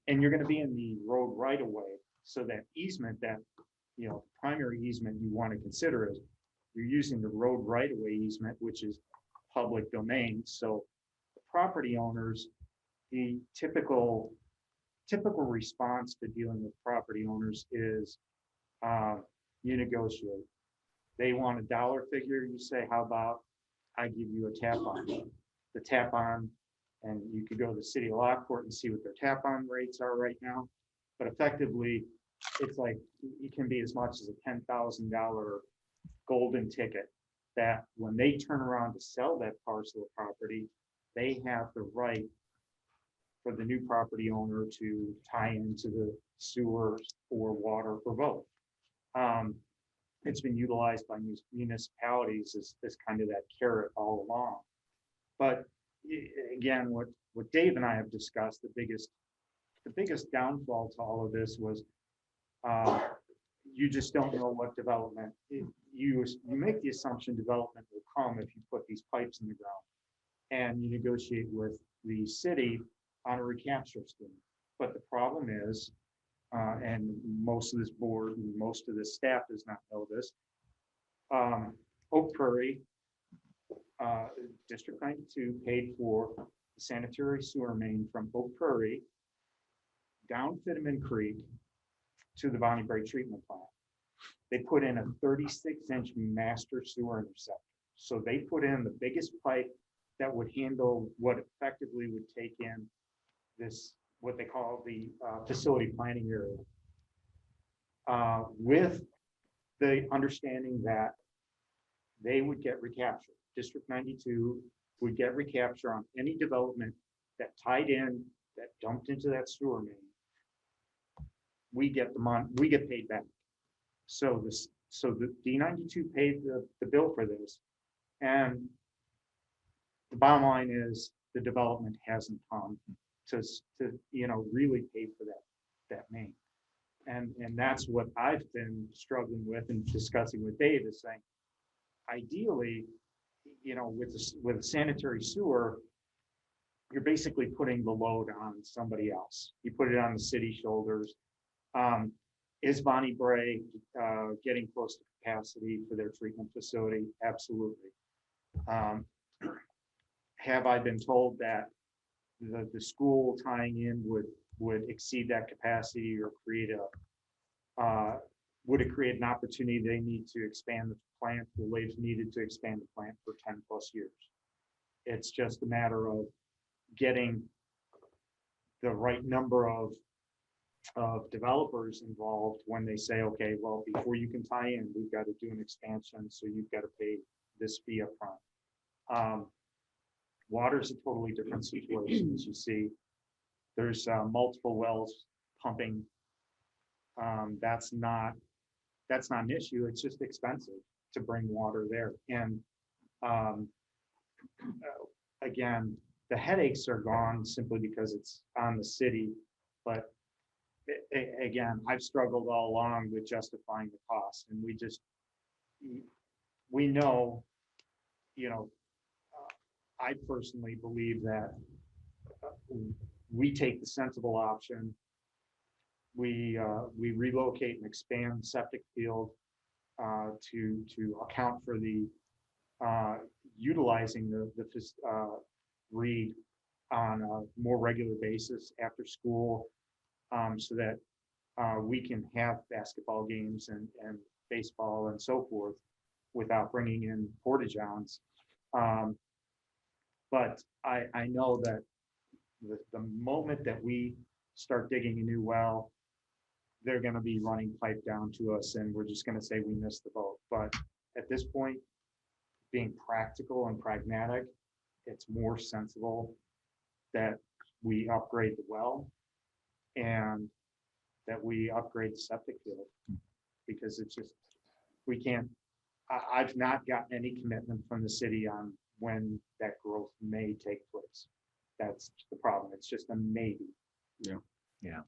And you're going to be in the road right away. So that easement, that primary easement you want to consider is you're using the road right away easement, which is public domain. So the property owners, the typical response to dealing with property owners is you negotiate. They want a dollar figure. You say, how about I give you a tap on? The tap on, and you could go to the city of Lockport and see what their tap on rates are right now. But effectively, it's like it can be as much as a $10,000 golden ticket that when they turn around to sell that parcel of property, they have the right for the new property owner to tie into the sewers or water or both. It's been utilized by municipalities as kind of that carrot all along. But again, what Dave and I have discussed, the biggest downfall to all of this was you just don't know what development. You make the assumption development will come if you put these pipes in the ground, and you negotiate with the city on a recapture scheme. But the problem is, and most of this board and most of this staff does not know this, Oak Prairie, District 92 paid for the sanitary sewer main from Oak Prairie down Fitteman Creek to the Bonnie Brae treatment plant. They put in a 36-inch master sewer interceptor. So they put in the biggest pipe that would handle what effectively would take in this, what they call the facility planning area. With the understanding that they would get recapture. District 92 would get recapture on any development that tied in, that dumped into that sewer main. We get the money, we get paid back. So the D92 paid the bill for this. And the bottom line is the development hasn't come to really pay for that main. And that's what I've been struggling with and discussing with Dave, is saying, ideally, with a sanitary sewer, you're basically putting the load on somebody else. You put it on the city shoulders. Is Bonnie Brae getting close to capacity for their treatment facility? Absolutely. Have I been told that the school tying in would exceed that capacity or create would it create an opportunity they need to expand the plant? Well, they've needed to expand the plant for 10+ years. It's just a matter of getting the right number of developers involved when they say, okay, well, before you can tie in, we've got to do an expansion, so you've got to pay this fee up front. Water is a totally different situation. As you see, there's multiple wells pumping. That's not an issue. It's just expensive to bring water there. And again, the headaches are gone simply because it's on the city. But again, I've struggled all along with justifying the cost, and we know, I personally believe that we take the sensible option. We relocate and expand the septic field to account for the utilizing the Reed on a more regular basis after school, so that we can have basketball games and baseball and so forth without bringing in porta-johns. But I know that the moment that we start digging a new well, they're going to be running pipe down to us, and we're just going to say we missed the boat. But at this point, being practical and pragmatic, it's more sensible that we upgrade the well and that we upgrade the septic field, because it's just, we can't, I've not gotten any commitment from the city on when that growth may take place. That's the problem. It's just a maybe. Yeah.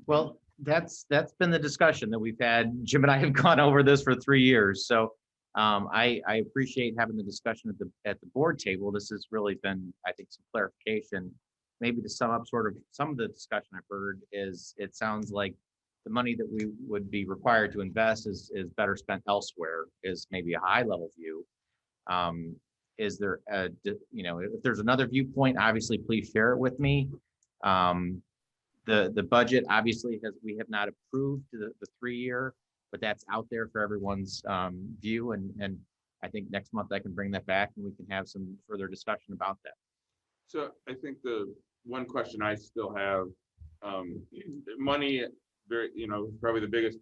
Well, that's been the discussion that we've had. Jim and I have gone over this for 3 years. So I appreciate having the discussion at the board table. This has really been, I think, some clarification. Maybe to sum up sort of some of the discussion I've heard is, it sounds like the money that we would be required to invest is better spent elsewhere, is maybe a high level view. Is there if there's another viewpoint, obviously please share it with me. The budget obviously we have not approved the 3-year, but that's out there for everyone's view, and I think next month I can bring that back and we can have some further discussion about that. So I think the one question I still have, money, very, probably the biggest,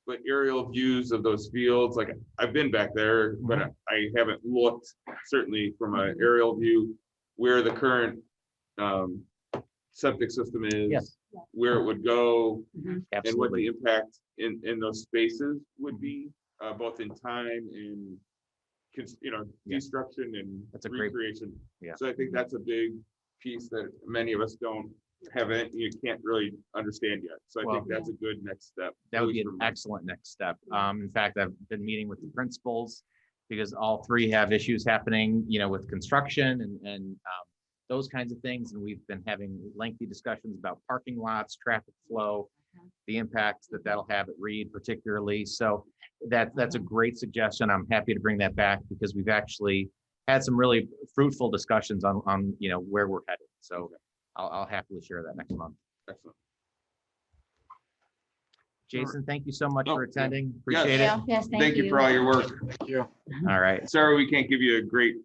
but aerial views of those fields, like I've been back there, but I haven't looked certainly from an aerial view where the current septic system is, Yes. where it would go, and what Absolutely. the impact in those spaces would be, both in time and destruction and That's a great- recreation. Yeah. So I think that's a big piece that many of us don't have it, you can't really understand yet. So I think that's a good next step. That would be an excellent next step. In fact, I've been meeting with the principals because all 3 have issues happening, with construction and those kinds of things. And we've been having lengthy discussions about parking lots, traffic flow, the impact that that'll have at Reed particularly. So that's a great suggestion. I'm happy to bring that back because we've actually had some really fruitful discussions on where we're headed. So I'll happily share that next month. Excellent. Jason, thank you so much Oh, for attending. Yes. Appreciate it. Yes, Thank you for all your work. Thank you. All right. Sorry, we can't give you a great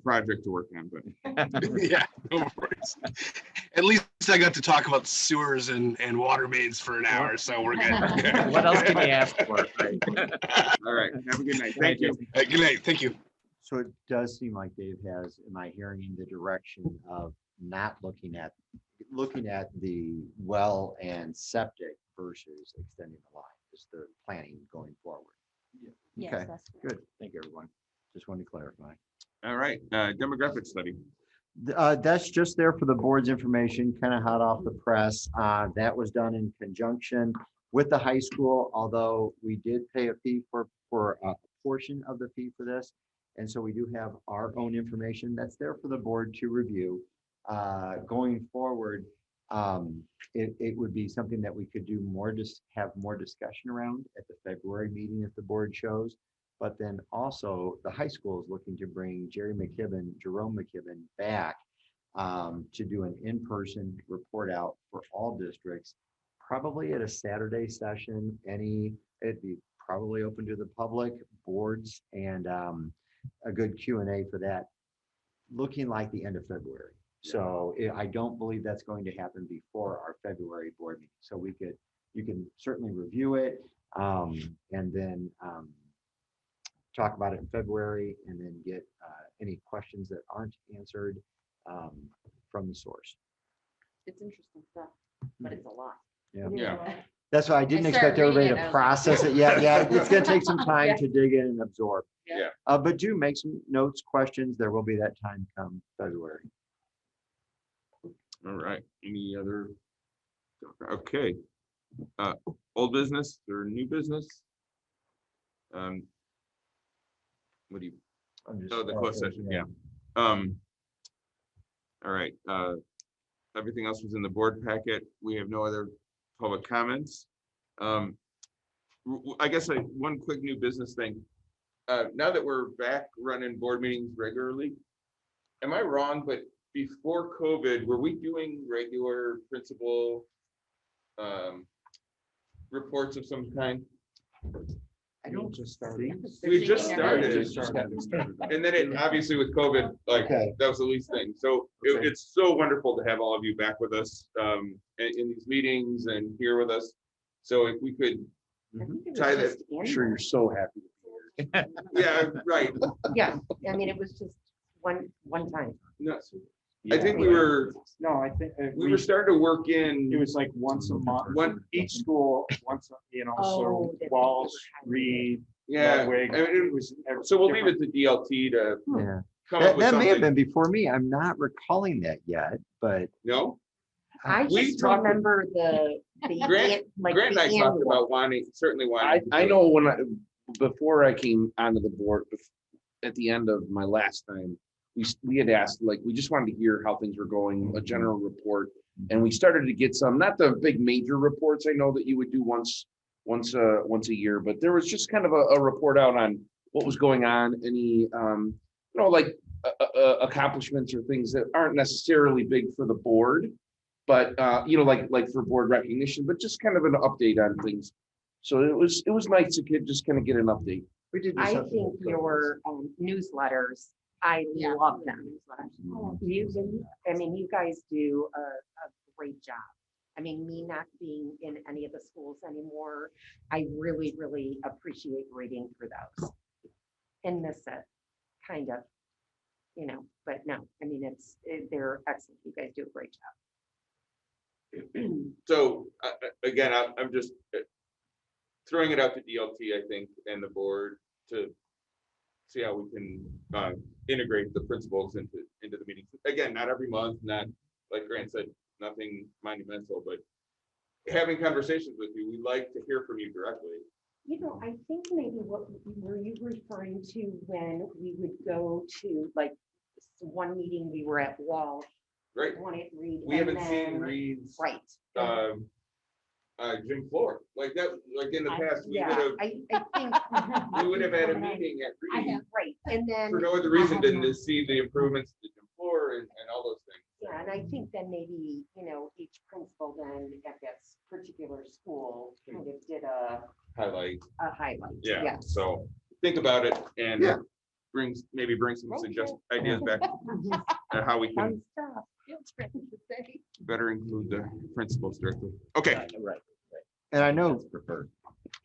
project to work on, but Yeah, no worries. At least I got to talk about sewers and water mains for an hour, so we're good. What else can you ask for? Right? all right. Have a good night. Thank you. Good night. Thank you. So it does seem like Dave has, am I hearing in the direction of not looking at the well and septic versus extending the line, is the planning going forward? Yes, Okay, that's good. Thank you, everyone. Just wanted to clarify. All right, demographic study. That's just there for the board's information, kind of hot off the press. That was done in conjunction with the high school, although we did pay a fee for a portion of the fee for this. And so we do have our own information that's there for the board to review. Going forward, it would be something that we could do more, just have more discussion around at the February meeting if the board chose. But then also the high school is looking to bring Jerome McKibben back to do an in-person report out for all districts, probably at a Saturday session. It'd be probably open to the public, boards, and a good Q&A for that, looking like the end of February. So I don't believe that's going to happen before our February board meeting. So you can certainly review it and then talk about it in February, and then get any questions that aren't answered from the source. It's interesting stuff, but it's a lot. Yeah. That's why I didn't I expect started everybody reading it, to I was like, process it yet. Yeah, it's gonna take some time Yeah. to dig in and absorb. Yeah. But do make some notes, questions. There will be that time come February. All right, any other? Okay. Old business or new business? What do you? Oh, the closed session, yeah. All right, everything else was in the board packet. We have no other public comments. I guess one quick new business thing. Now that we're back running board meetings regularly, am I wrong, but before COVID, were we doing regular principal reports of some kind? I don't just started. We just started. And And then it, obviously with COVID, like, Okay. that was the least thing. So Okay. it's so wonderful to have all of you back with us in these meetings and here with us. So if we could tie that. I'm sure you're so happy. Yeah, right. Yeah, I mean, it was just one time. No, I think we were, No, I think. we were starting to work in. It was like once a month, each school, once, so Oh, that- Walsh, Reed. Yeah, Ludwig, I mean, it was. So we'll leave it to DLT to Yeah. come up with That may have something. been before me. I'm not recalling that yet, but No? I We just talked- remember the. Grant and I talked annual. about certainly wanting. to I do know before I came onto the board, at the end of my last time, we had asked, like, we just wanted to hear how things were going, a general report. And we started to get some, not the big major reports I know that you would do once a year, but there was just kind of a report out on what was going on, any, like accomplishments or things that aren't necessarily big for the board, but, like for board recognition, but just kind of an update on things. So it was nice to just kind of get an update. we did. do I something think with COVID. your newsletters, I love them. You guys do a great job. I mean, me not being in any of the schools anymore, I really, really appreciate reading through those. And miss it, kind of, but no, I mean, they're excellent. You guys do a great job. So again, I'm just throwing it out to DLT, I think, and the board to see how we can integrate the principals into the meetings. Again, not every month, not like Grant said, nothing monumental, but having conversations with you, we'd like to hear from you directly. I think maybe were you referring to when we would go to, like, one meeting we were at Walsh. Right. One at Reed. We and haven't seen then- Reed's Right. gym floor like that. Like in the past, we Yeah, would I think. have we would have had a meeting at Reed Right, and then. for no other reason than to see the improvements to the gym floor and all those things. Yeah, and I think then maybe, each principal then at that particular school kind of did a Highlight. highlight. Yeah, so think about it and maybe bring some ideas back on how we can better include the principals directly. Okay. Right. And I know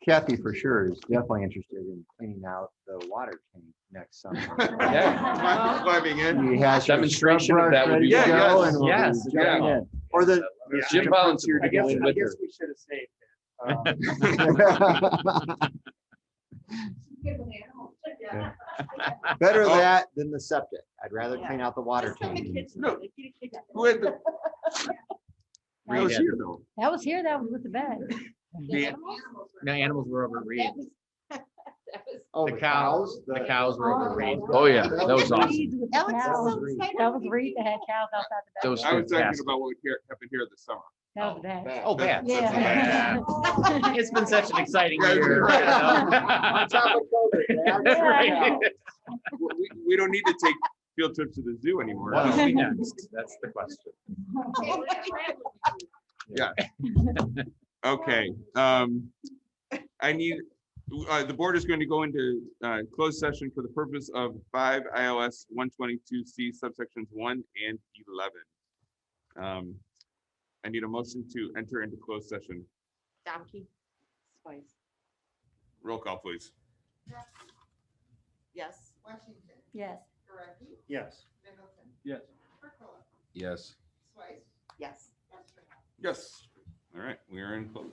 Kathy for sure is definitely interested in cleaning out the water tank next summer. Climbing in. He has her Demonstration of scrub that brush would be ready to wonderful. go, and we'll be Yes, jumping yeah. in. Or the Jim volunteered to go in I with guess her. we should have saved Better that than the septic. I'd rather clean out the water tank. No. Who had the? Reed was had here it. though. That was here, that was with the bed. No, animals were over Reed. Oh, The cows were over Reed. Oh, yeah, that was awesome. Alex is so excited. That was Reed that had cows outside the bed. That was I was talking fantastic. about what happened here this summer. That was bad. Oh, bad. Yeah. It's been such an exciting Yeah, year. right. On top of COVID, man. That's right. We don't need to take field trips to the zoo anymore. What will be next? That's the question. Yeah. Okay. I need, the board is going to go into closed session for the purpose of 5 ILS 122C subsections 1 and 11. I need a motion to enter into closed session. Domke. Spice. Roll call, please. Yes. Washington. Yes. Gurecki. Yes. Middleton. Yes. Percola. Yes. Swice. Yes. Osterhout. Yes. All right, we are in closed.